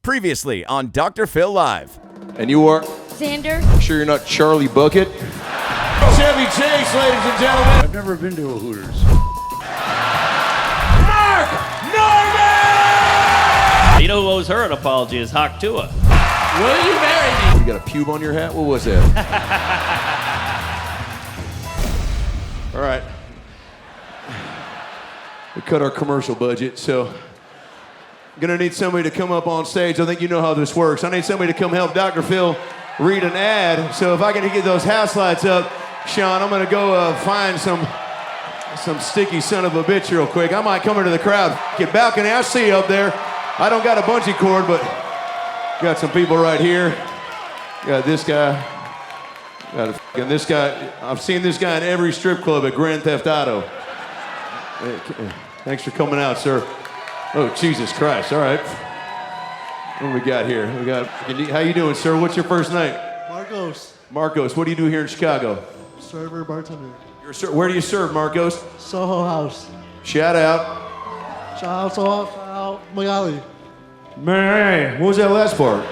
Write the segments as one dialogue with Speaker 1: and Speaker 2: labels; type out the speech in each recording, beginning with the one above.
Speaker 1: Previously on Dr. Phil Live.
Speaker 2: And you are?
Speaker 3: Xander.
Speaker 2: Sure you're not Charlie Bucket?
Speaker 4: Chevy Chase, ladies and gentlemen.
Speaker 5: I've never been to a Hooters.
Speaker 4: Mark Norman!
Speaker 6: You know who owes her an apology is Hawk Tua.
Speaker 4: Will you marry me?
Speaker 2: You got a pube on your hat? What was that? All right. We cut our commercial budget, so I'm gonna need somebody to come up on stage. I think you know how this works. I need somebody to come help Dr. Phil read an ad. So if I can get those house lights up, Sean, I'm gonna go find some sticky son of a bitch real quick. I might come into the crowd. Get balcony, I see you up there. I don't got a bungee cord, but got some people right here. Got this guy. Got this guy. I've seen this guy in every strip club at Grand Theft Auto. Thanks for coming out, sir. Oh, Jesus Christ. All right. What do we got here? How you doing, sir? What's your first name?
Speaker 7: Marcos.
Speaker 2: Marcos. What do you do here in Chicago?
Speaker 7: Server, bartender.
Speaker 2: Where do you serve, Marcos?
Speaker 7: Soho House.
Speaker 2: Shout out.
Speaker 7: Shout out, Soho, shout out, Magali.
Speaker 2: Man, what was that last part?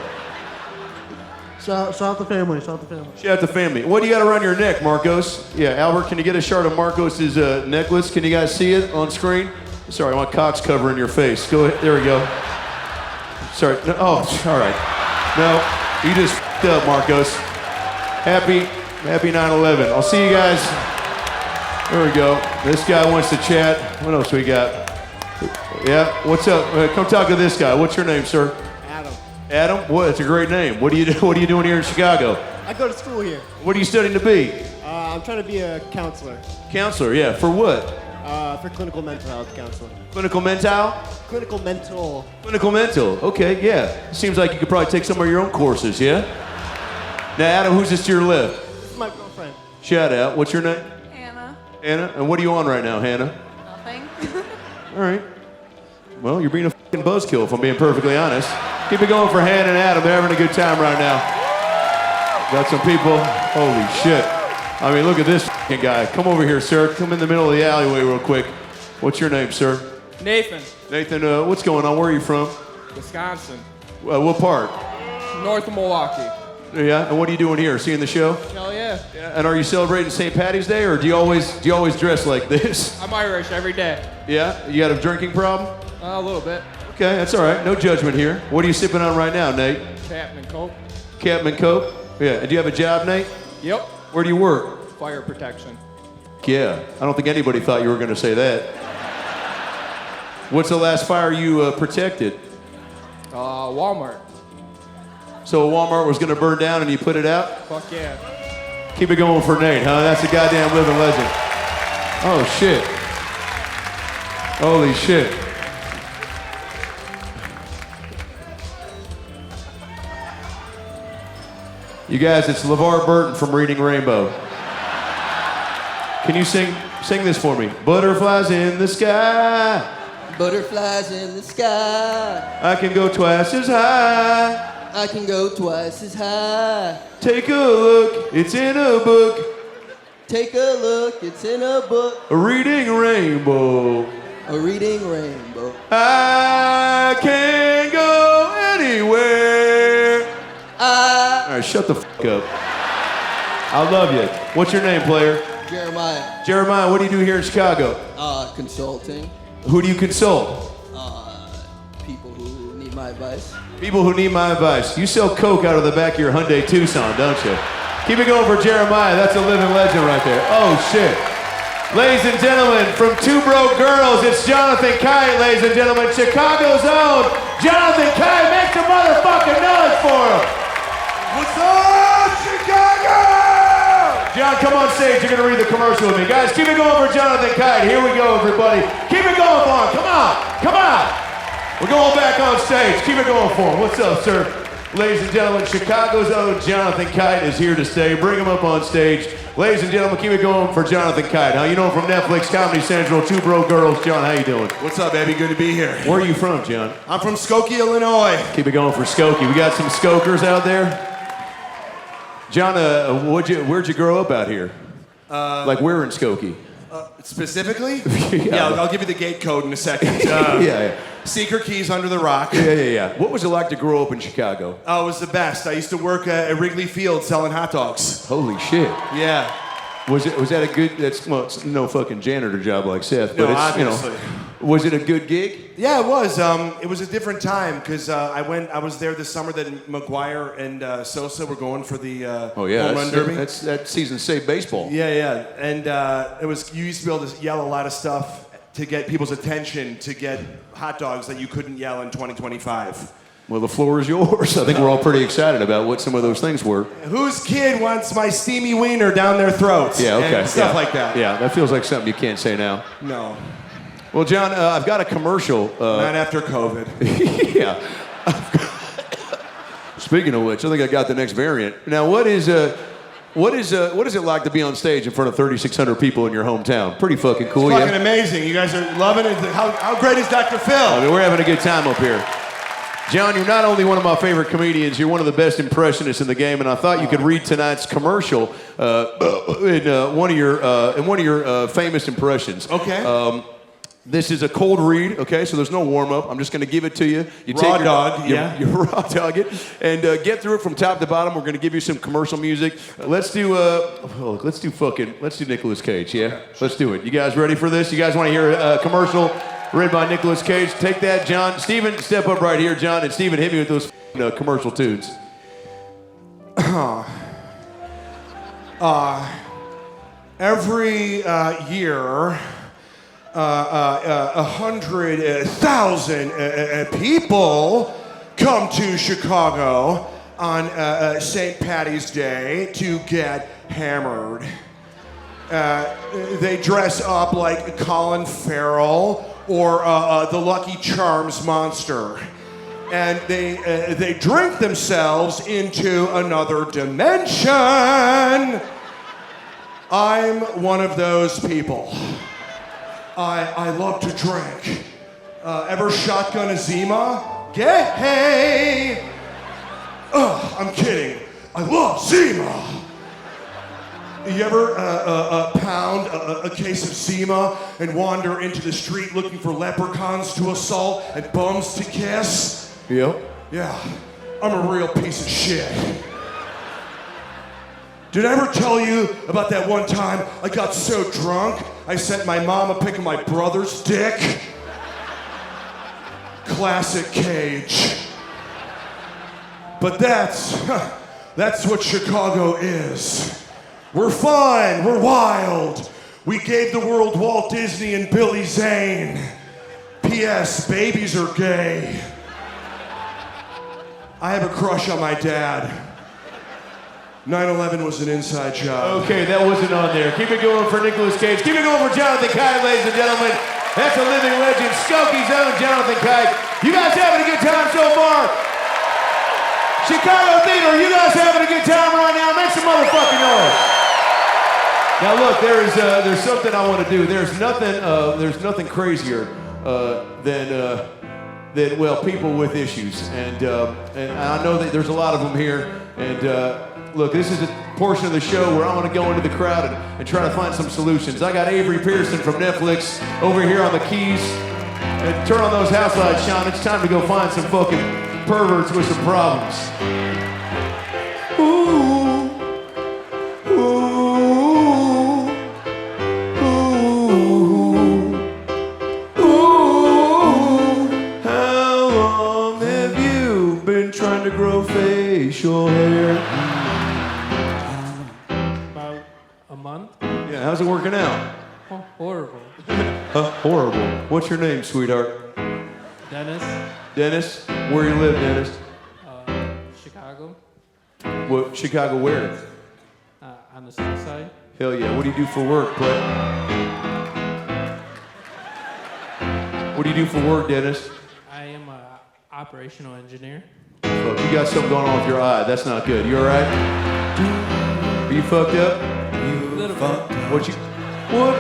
Speaker 7: Shout out the family, shout out the family.
Speaker 2: Shout out the family. What do you got around your neck, Marcos? Yeah, Albert, can you get a shot of Marcos's necklace? Can you guys see it on screen? Sorry, my cock's covering your face. Go ahead. There we go. Sorry. No, oh, all right. No, you just f***ed up, Marcos. Happy 9/11. I'll see you guys. There we go. This guy wants to chat. What else we got? Yeah, what's up? Come talk to this guy. What's your name, sir?
Speaker 8: Adam.
Speaker 2: Adam? What? That's a great name. What are you doing here in Chicago?
Speaker 8: I go to school here.
Speaker 2: What are you studying to be?
Speaker 8: I'm trying to be a counselor.
Speaker 2: Counselor, yeah. For what?
Speaker 8: For clinical mental health counseling.
Speaker 2: Clinical mental?
Speaker 8: Clinical mental.
Speaker 2: Clinical mental. Okay, yeah. Seems like you could probably take some of your own courses, yeah? Now, Adam, who's this to your left?
Speaker 8: This is my girlfriend.
Speaker 2: Shout out. What's your name?
Speaker 3: Hannah.
Speaker 2: Hannah? And what are you on right now, Hannah?
Speaker 3: Nothing.
Speaker 2: All right. Well, you're being a fucking buzzkill, if I'm being perfectly honest. Keep it going for Hannah and Adam. They're having a good time right now. Got some people. Holy shit. I mean, look at this fucking guy. Come over here, sir. Come in the middle of the alleyway real quick. What's your name, sir?
Speaker 9: Nathan.
Speaker 2: Nathan, what's going on? Where are you from?
Speaker 9: Wisconsin.
Speaker 2: What part?
Speaker 9: North of Milwaukee.
Speaker 2: Yeah, and what are you doing here? Seeing the show?
Speaker 9: Hell yeah.
Speaker 2: And are you celebrating St. Patty's Day, or do you always dress like this?
Speaker 9: I'm Irish every day.
Speaker 2: Yeah? You got a drinking problem?
Speaker 9: A little bit.
Speaker 2: Okay, that's all right. No judgment here. What are you sipping on right now, Nate?
Speaker 9: Captain and Coke.
Speaker 2: Captain and Coke? Yeah. And do you have a job, Nate?
Speaker 9: Yep.
Speaker 2: Where do you work?
Speaker 9: Fire protection.
Speaker 2: Yeah. I don't think anybody thought you were going to say that. What's the last fire you protected?
Speaker 9: Walmart.
Speaker 2: So a Walmart was going to burn down and you put it out?
Speaker 9: Fuck yeah.
Speaker 2: Keep it going for Nate, huh? That's a goddamn living legend. Oh, shit. Holy shit. You guys, it's LeVar Burton from Reading Rainbow. Can you sing this for me? Butterflies in the sky.
Speaker 10: Butterflies in the sky.
Speaker 2: I can go twice as high.
Speaker 10: I can go twice as high.
Speaker 2: Take a look, it's in a book.
Speaker 10: Take a look, it's in a book.
Speaker 2: A reading rainbow.
Speaker 10: A reading rainbow.
Speaker 2: I can go anywhere. All right, shut the fuck up. I love you. What's your name, player?
Speaker 10: Jeremiah.
Speaker 2: Jeremiah, what do you do here in Chicago?
Speaker 10: Consulting.
Speaker 2: Who do you consult?
Speaker 10: People who need my advice.
Speaker 2: People who need my advice. You sell coke out of the back of your Hyundai Tucson, don't you? Keep it going for Jeremiah. That's a living legend right there. Oh, shit. Ladies and gentlemen, from Two Broke Girls, it's Jonathan Kite, ladies and gentlemen. Chicago's own Jonathan Kite. Make some motherfucking noise for him.
Speaker 4: What's up, Chicago?
Speaker 2: John, come on stage. You're going to read the commercial with me. Guys, keep it going for Jonathan Kite. Here we go, everybody. Keep it going for him. Come on. Come on. We're going back on stage. Keep it going for him. What's up, sir? Ladies and gentlemen, Chicago's own Jonathan Kite is here to stay. Bring him up on stage. Ladies and gentlemen, keep it going for Jonathan Kite. Now, you know him from Netflix, Comedy Central, Two Broke Girls. John, how you doing?
Speaker 4: What's up, baby? Good to be here.
Speaker 2: Where are you from, John?
Speaker 4: I'm from Skokie, Illinois.
Speaker 2: Keep it going for Skokie. We got some Skokers out there. John, where'd you grow up out here? Like where in Skokie?
Speaker 4: Specifically?
Speaker 2: Yeah.
Speaker 4: I'll give you the gate code in a second.
Speaker 2: Yeah.
Speaker 4: Secret keys under the rock.
Speaker 2: Yeah. What was it like to grow up in Chicago?
Speaker 4: Oh, it was the best. I used to work at Wrigley Field selling hot dogs.
Speaker 2: Holy shit.
Speaker 4: Yeah.
Speaker 2: Was that a good? That's well, it's no fucking janitor job like Seth, but
Speaker 4: No,
Speaker 2: it's
Speaker 4: obviously.
Speaker 2: Was it a good gig?
Speaker 4: Yeah, it was. It was a different time because I was there this summer that McGuire and Sosa were going for the
Speaker 2: Oh yeah,
Speaker 4: home run derby.
Speaker 2: that's that season saved baseball.
Speaker 4: Yeah, and you used to be able to yell a lot of stuff to get people's attention to get hot dogs that you couldn't yell in 2025.
Speaker 2: Well, the floor is yours. I think we're all pretty excited about what some of those things were.
Speaker 4: Whose kid wants my steamy wiener down their throats?
Speaker 2: Yeah, okay.
Speaker 4: And stuff like that.
Speaker 2: Yeah, that feels like something you can't say now.
Speaker 4: No.
Speaker 2: Well, John, I've got a commercial.
Speaker 4: Not after COVID.
Speaker 2: Yeah. Speaking of which, I think I got the next variant. Now, what is it like to be on stage in front of 3,600 people in your hometown? Pretty fucking cool,
Speaker 4: It's fucking
Speaker 2: yeah?
Speaker 4: amazing. You guys are loving it. How great is Dr. Phil?
Speaker 2: I mean, we're having a good time up here. John, you're not only one of my favorite comedians, you're one of the best impressionists in the game, and I thought you could read tonight's commercial in one of your famous impressions.
Speaker 4: Okay.
Speaker 2: This is a cold read, okay, so there's no warm-up. I'm just going to give it to you. You
Speaker 4: Raw dog, yeah.
Speaker 2: You raw dog it, and get through it from top to bottom. We're going to give you some commercial music. Let's do Nicolas Cage, yeah? Let's do it. You guys ready for this? You guys want to hear a commercial read by Nicolas Cage? Take that, John. Steven, step up right here, John, and Steven, hit me with those commercial tunes.
Speaker 4: Every year, 100,000 people come to Chicago on St. Patty's Day to get hammered. They dress up like Colin Farrell or the Lucky Charms monster. And they drink themselves into another dimension. I'm one of those people. I love to drink. Ever shotgun a Zima? Gay! Ugh, I'm kidding. I love Zima. You ever pound a case of Zima and wander into the street looking for leprechauns to assault and bums to kiss?
Speaker 2: Yep.
Speaker 4: Yeah, I'm a real piece of shit. Did I ever tell you about that one time I got so drunk I sent my mom a pic of my brother's dick? Classic Cage. But that's what Chicago is. We're fun, we're wild. We gave the world Walt Disney and Billy Zane. P.S. Babies are gay. I have a crush on my dad. 9/11 was an inside job.
Speaker 2: Okay, that wasn't on there. Keep it going for Nicolas Cage. Keep it going for Jonathan Kite, ladies and gentlemen. That's a living legend, Skoky's own Jonathan Kite. You guys having a good time so far? Chicago Theater, you guys having a good time right now? Make some motherfucking noise. Now look, there's something I want to do. There's nothing crazier than people with issues, and I know that there's a lot of them here, and. Look, this is a portion of the show where I want to go into the crowd and try to find some solutions. I got Avery Peterson from Netflix over here on the keys. And turn on those house lights, Sean. It's time to go find some fucking perverts with some problems. Ooh, ooh, ooh, ooh. How long have you been trying to grow facial hair? Yeah, how's it working out?
Speaker 3: Oh, horrible.
Speaker 2: Horrible. What's your name, sweetheart?
Speaker 3: Dennis.
Speaker 2: Dennis? Where you live, Dennis?
Speaker 3: Chicago.
Speaker 2: What? Chicago where?
Speaker 3: On the south side.
Speaker 2: Hell yeah. What do you do for work, Clay? What do you do for work, Dennis?
Speaker 3: I am an operational engineer.
Speaker 2: Fuck, you got something going on with your eye. That's not good. You alright? Are you fucked up?
Speaker 3: Little bit.
Speaker 2: What you... What?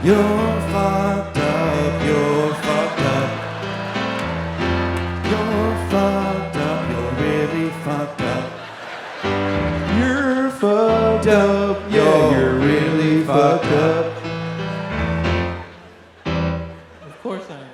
Speaker 5: You're fucked up, you're fucked up. You're fucked up, you're really fucked up.
Speaker 2: You're fucked up. Yeah, you're really fucked up.
Speaker 3: Of course I am.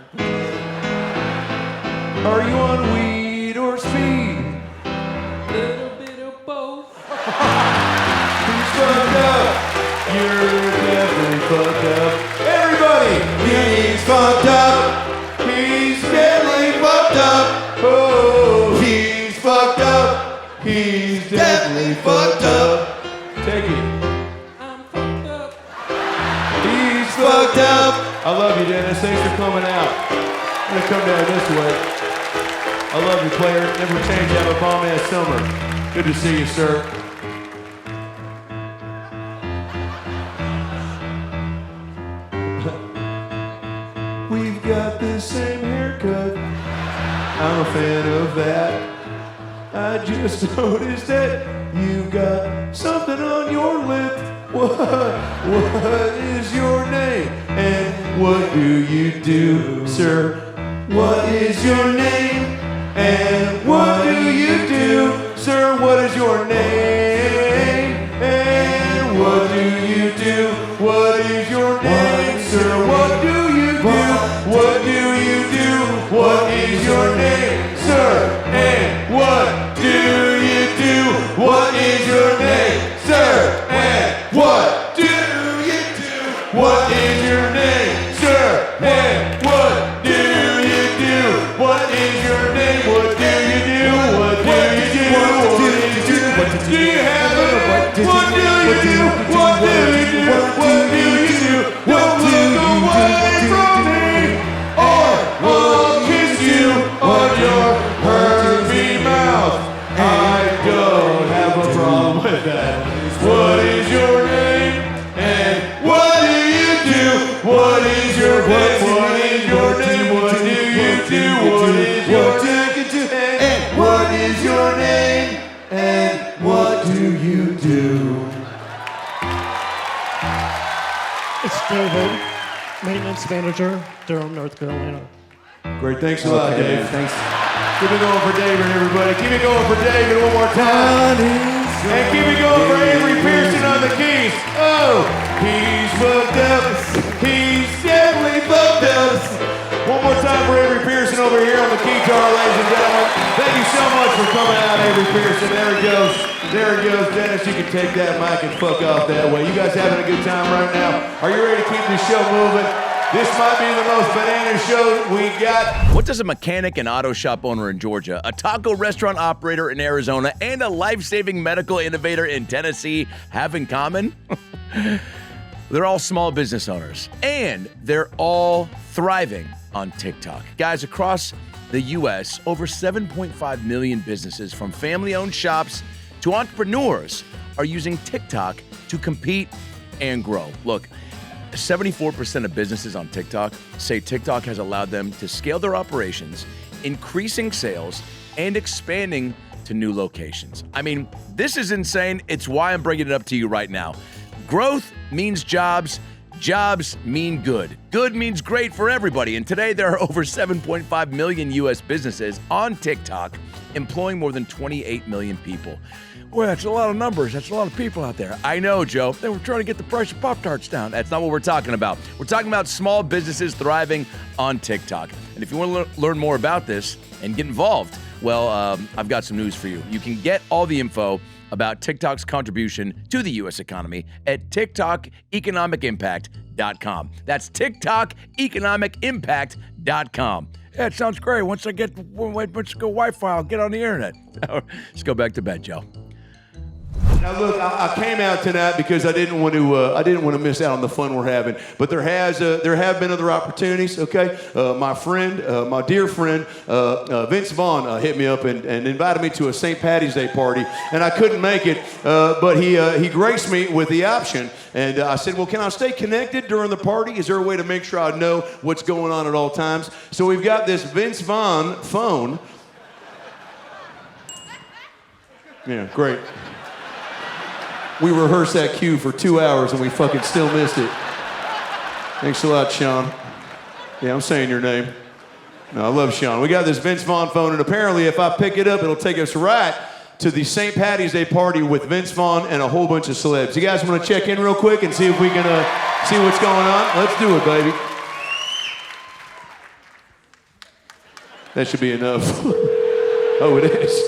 Speaker 2: really fucked up. Take it.
Speaker 3: I'm fucked up.
Speaker 2: He's fucked up. I love you, Dennis. Thanks for coming out. I'm gonna come down this way. I love you, player. Never change. Have a bomb-ass summer. Good to see you, sir. We've got the same haircut. I'm a fan of that. I just noticed that you've got something on your lip. What is your name? And what do you do, sir? What is your name? And what do you do, sir? What is your name? And what do you do? What is your name, sir? What do you do? What do you do? What is your name, sir? And what do you do? What is your name, sir? And what do you do? What is your name, sir? And what do you do? What is your name? What do you do? What do you do? What do you do? Do you have it? What do you do? What do you do? What do you do? Don't look away from me, or I'll kiss you on your herpy mouth. I don't have a problem with that. What is your name? And what do you do? What is your name? What is your name? What do you do? What is your name? And what is your name? And what do you do?
Speaker 7: It's David, maintenance manager, Durham, North Carolina.
Speaker 2: Great, thanks a lot, Dave.
Speaker 5: Thanks.
Speaker 2: Keep it going for David, everybody. Keep it going for David one more time. And keep it going for Avery Peterson on the keys. Oh, he's fucked up. He's definitely fucked up. One more time for Avery Peterson over here on the guitar, ladies and gentlemen. Thank you so much for coming out, Avery Peterson. There he goes. There he goes. Dennis, you can take that mic and fuck off that way. You guys having a good time right now? Are you ready to keep this show moving? This might be the most banana show we got.
Speaker 1: What does a mechanic and auto shop owner in Georgia, a taco restaurant operator in Arizona, and a life-saving medical innovator in Tennessee have in common? They're all small business owners, and they're all thriving on TikTok. Guys, across the U.S., over 7.5 million businesses, from family-owned shops to entrepreneurs, are using TikTok to compete and grow. Look, 74% of businesses on TikTok say TikTok has allowed them to scale their operations, increasing sales, and expanding to new locations. I mean, this is insane. It's why I'm bringing it up to you right now. Growth means jobs. Jobs mean good. Good means great for everybody. And today there are over 7.5 million U.S. businesses on TikTok, employing more than 28 million people. Well, that's a lot of numbers. That's a lot of people out there. I know, Joe. They were trying to get the price of Pop-Tarts down. That's not what we're talking about. We're talking about small businesses thriving on TikTok. And if you want to learn more about this and get involved, well, I've got some news for you. You can get all the info about TikTok's contribution to the U.S. economy at TikTokeconomicimpact.com. That's TikTokeconomicimpact.com. Yeah, it sounds great. Once I go Wi-Fi, I'll get on the internet. Let's go back to bed, Joe.
Speaker 2: Now look, I came out tonight because I didn't want to miss out on the fun we're having. But there have been other opportunities. Okay, my dear friend Vince Vaughn hit me up and invited me to a St. Patty's Day party, and I couldn't make it. But he graced me with the option, and I said, well, can I stay connected during the party? Is there a way to make sure I know what's going on at all times? So we've got this Vince Vaughn phone. Yeah, great. We rehearsed that cue for 2 hours and we fucking still missed it. Thanks a lot, Sean. Yeah, I'm saying your name. No, I love Sean. We got this Vince Vaughn phone, and apparently if I pick it up, it'll take us right to the St. Patty's Day party with Vince Vaughn and a whole bunch of celebs. You guys want to check in real quick and see if we can see what's going on? Let's do it, baby. That should be enough. Oh, it is.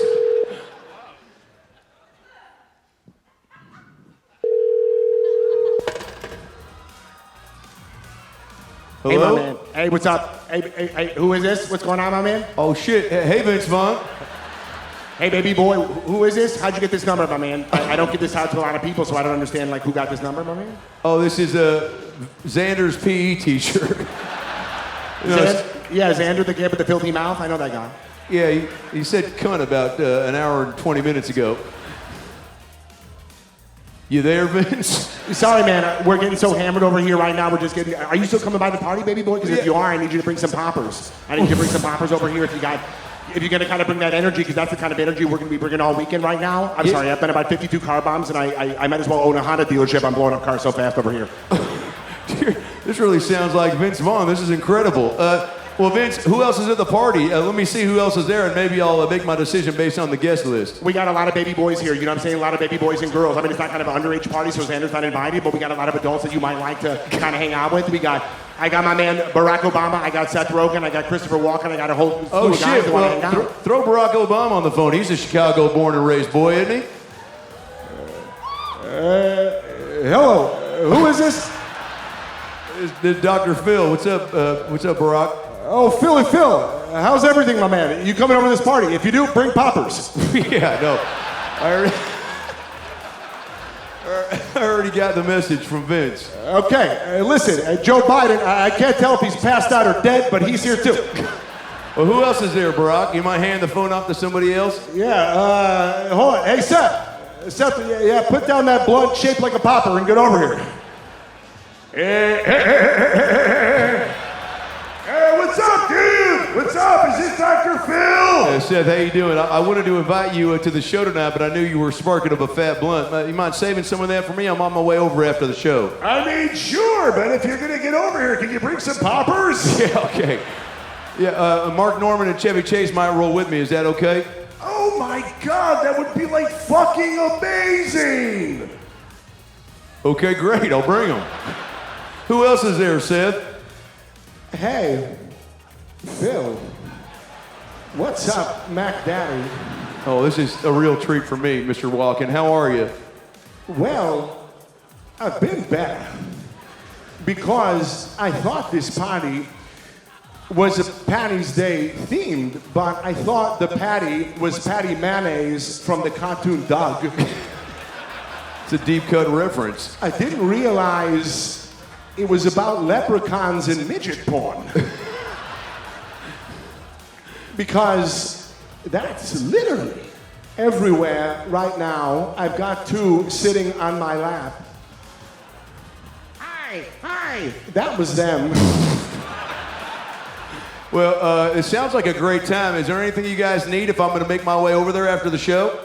Speaker 11: Hello?
Speaker 2: Hello?
Speaker 11: Hey, my man. Hey, what's up? Hey, who is this? What's going on, my man?
Speaker 2: Oh, shit. Hey, Vince Vaughn.
Speaker 11: Hey, baby boy, who is this? How'd you get this number, my man? I don't give this out to a lot of people, so I don't understand, like, who got this number, my man?
Speaker 2: Oh, this is Xander's PE teacher.
Speaker 11: Yeah, Xander, the kid with the filthy mouth. I know that guy.
Speaker 2: Yeah, he said cunt about an hour and 20 minutes ago. You there, Vince?
Speaker 11: Sorry, man. We're getting so hammered over here right now. We're just getting... Are you still coming by the party, baby boy? Because if you are, I need you to bring some poppers. I need you to bring some poppers over here if you're going to kind of bring that energy, because that's the kind of energy we're going to be bringing all weekend right now. I'm sorry, I've been about 52 car bombs, and I might as well own a Honda dealership. I'm blowing up cars so fast over here.
Speaker 2: This really sounds like Vince Vaughn. This is incredible. Well, Vince, who else is at the party? Let me see who else is there, and maybe I'll make my decision based on the guest list.
Speaker 11: We got a lot of baby boys here. You know what I'm saying? A lot of baby boys and girls. I mean, it's not kind of an underage party, so Xander's not invited, but we got a lot of adults that you might like to kind of hang out with. I got my man Barack Obama. I got Seth Rogen. I got Christopher Walken. I got a whole slew of guys that want to hang out.
Speaker 2: Throw Barack Obama on the phone. He's a Chicago born and raised boy, isn't he?
Speaker 11: Hello. Who is this?
Speaker 2: It's Dr. Phil. What's up, Barack?
Speaker 11: Oh, Philly Phil. How's everything, my man? You coming over to this party? If you do, bring poppers.
Speaker 2: Yeah, no. I already got the message from Vince.
Speaker 11: Okay, listen, Joe Biden, I can't tell if he's passed out or dead, but he's here too.
Speaker 2: Well, who else is there, Barack? You might hand the phone off to somebody else?
Speaker 11: Yeah, hold on. Hey, Seth. Seth, yeah, put down that blunt shaped like a popper and get over here. Hey, what's up, dude? What's up? Is this Dr. Phil?
Speaker 2: Seth, how you doing? I wanted to invite you to the show tonight, but I knew you were sparking up a fat blunt. You mind saving some of that for me? I'm on my way over after the show.
Speaker 11: I mean, sure, but if you're going to get over here, can you bring some poppers?
Speaker 2: Yeah, okay. Yeah, Mark Norman and Chevy Chase might roll with me. Is that okay?
Speaker 11: Oh my God, that would be like fucking amazing!
Speaker 2: Okay, great. I'll bring them. Who else is there, Seth?
Speaker 11: Hey, Phil. What's up, Mac Daddy?
Speaker 2: Oh, this is a real treat for me, Mr. Walken. How are you?
Speaker 11: Well, I've been better. Because I thought this party was a Patty's Day themed, but I thought the patty was Patty Mayonnaise from the cartoon Doug.
Speaker 2: It's a deep cut reference.
Speaker 11: I didn't realize it was about leprechauns and midget porn. Because that's literally everywhere right now. I've got two sitting on my lap. Hi, that was them.
Speaker 2: Well, it sounds like a great time. Is there anything you guys need if I'm going to make my way over there after the show?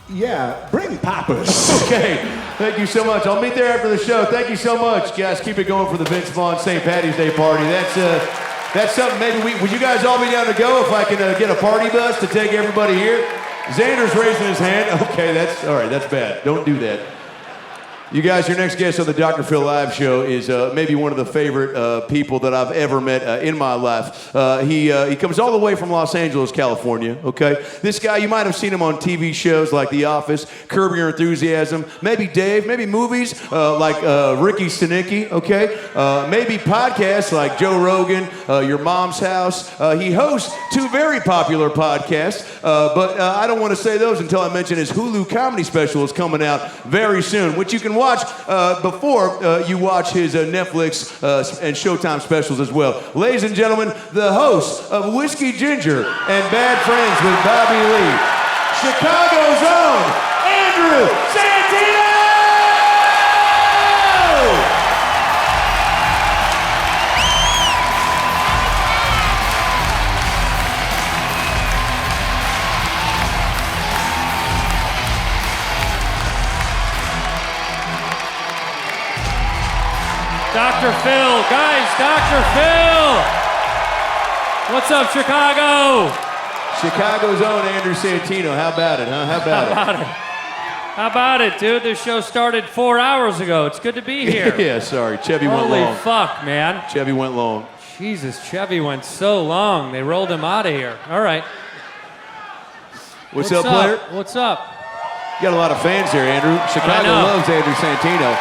Speaker 11: Yeah, bring poppers.
Speaker 2: Okay, thank you so much. I'll meet there after the show. Thank you so much, guys. Keep it going for the Vince Vaughn St. Patty's Day party. That's something. Maybe would you guys all be down to go if I can get a party bus to take everybody here? Xander's raising his hand. Okay, that's all right. That's bad. Don't do that. You guys, your next guest on the Dr. Phil Live show is maybe one of the favorite people that I've ever met in my life. He comes all the way from Los Angeles, California, okay? This guy, you might have seen him on TV shows like The Office, Curb Your Enthusiasm, maybe Dave, maybe movies like Ricky Stenicki, okay? Maybe podcasts like Joe Rogan, Your Mom's House. He hosts two very popular podcasts, but I don't want to say those until I mention his Hulu comedy special is coming out very soon, which you can watch before you watch his Netflix and Showtime specials as well. Ladies and gentlemen, the host of Whiskey Ginger and Bad Friends with Bobby Leigh, Chicago's own Andrew Santino!
Speaker 6: Dr. Phil, guys, Dr. Phil! What's up, Chicago?
Speaker 2: Chicago's own Andrew Santino. How about it, huh? How about it?
Speaker 6: How about it, dude? This show started 4 hours ago. It's good to be here.
Speaker 2: Yeah, sorry. Chevy went long.
Speaker 6: Holy fuck, man.
Speaker 2: Chevy went long.
Speaker 6: Jesus, Chevy went so long. They rolled him out of here. All right.
Speaker 2: What's up, player?
Speaker 6: What's up?
Speaker 2: You got a lot of fans here, Andrew. Chicago loves Andrew Santino.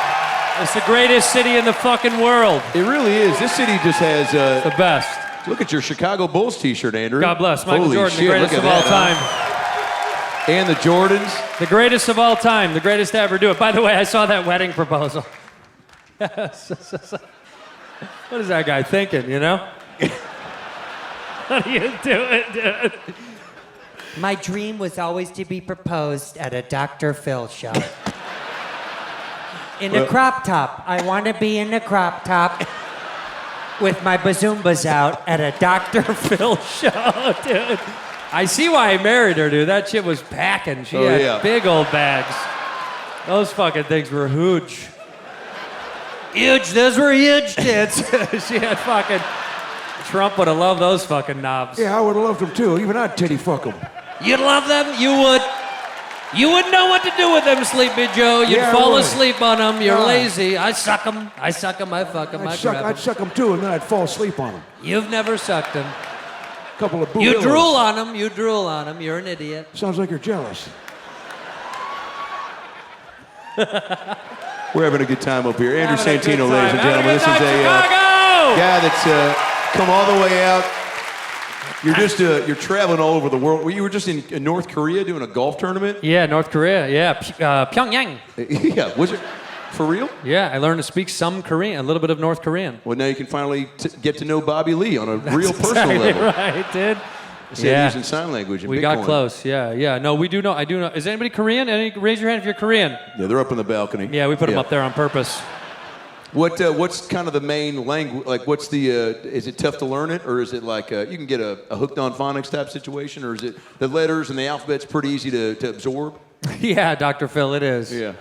Speaker 6: It's the greatest city in the fucking world.
Speaker 2: It really is. This city just has...
Speaker 6: the best.
Speaker 2: Look at your Chicago Bulls t-shirt, Andrew.
Speaker 6: God bless. Michael
Speaker 2: Holy
Speaker 6: Jordan,
Speaker 2: shit,
Speaker 6: the greatest
Speaker 2: look at
Speaker 6: of all
Speaker 2: that,
Speaker 6: time.
Speaker 2: And the Jordans.
Speaker 6: The greatest of all time, the greatest to ever do it. By the way, I saw that wedding proposal. What is that guy thinking, you know? What are you doing, dude?
Speaker 12: My dream was always to be proposed at a Dr. Phil show. In a crop top. I want to be in a crop top with my bazoombas out at a Dr. Phil show, dude.
Speaker 6: I see why I married her, dude. That shit was packing. She had big old bags. Those fucking things were huge. Huge, those were huge tits. She had fucking... Trump would have loved those fucking knobs.
Speaker 5: Yeah, I would have loved them too. Even I'd titty fuck them.
Speaker 6: You'd love them? You would. You wouldn't know what to do with them, Sleepy Joe. You'd fall asleep on them. You're lazy. I suck them. I fuck them. I grab them.
Speaker 5: I'd suck them too, and then I'd fall asleep on them.
Speaker 6: You've never sucked them.
Speaker 5: Couple of
Speaker 6: You drool on them. You drool on them. You're an idiot.
Speaker 5: Sounds like you're jealous.
Speaker 2: We're having a good time up here. Andrew
Speaker 6: Having a good
Speaker 2: Santino,
Speaker 6: time.
Speaker 2: ladies and
Speaker 6: Having a
Speaker 2: gentlemen. This
Speaker 6: good
Speaker 2: is
Speaker 6: time,
Speaker 2: a
Speaker 6: Chicago!
Speaker 2: guy that's come all the way out. You're just you're traveling all over the world. You were just in North Korea doing a golf tournament.
Speaker 6: Yeah, North Korea. Yeah, Pyongyang.
Speaker 2: Yeah, was it for real?
Speaker 6: Yeah, I learned to speak some Korean, a little bit of North Korean.
Speaker 2: Well, now you can finally get to know Bobby Lee on a real personal level.
Speaker 6: Right, dude.
Speaker 2: Instead of using sign language and
Speaker 6: we
Speaker 2: Bitcoin.
Speaker 6: got close. Yeah. No, we do know. I do know. Is anybody Korean? Raise your hand if you're Korean.
Speaker 2: Yeah, they're up on the balcony.
Speaker 6: Yeah, we put them up there on purpose.
Speaker 2: What's kind of the main language? Like, what's the? Is it tough to learn it, or is it like you can get a hooked on phonics type situation, or is it the letters and the alphabet's pretty easy to absorb?
Speaker 6: Yeah, Dr. Phil, it is.
Speaker 2: Yeah.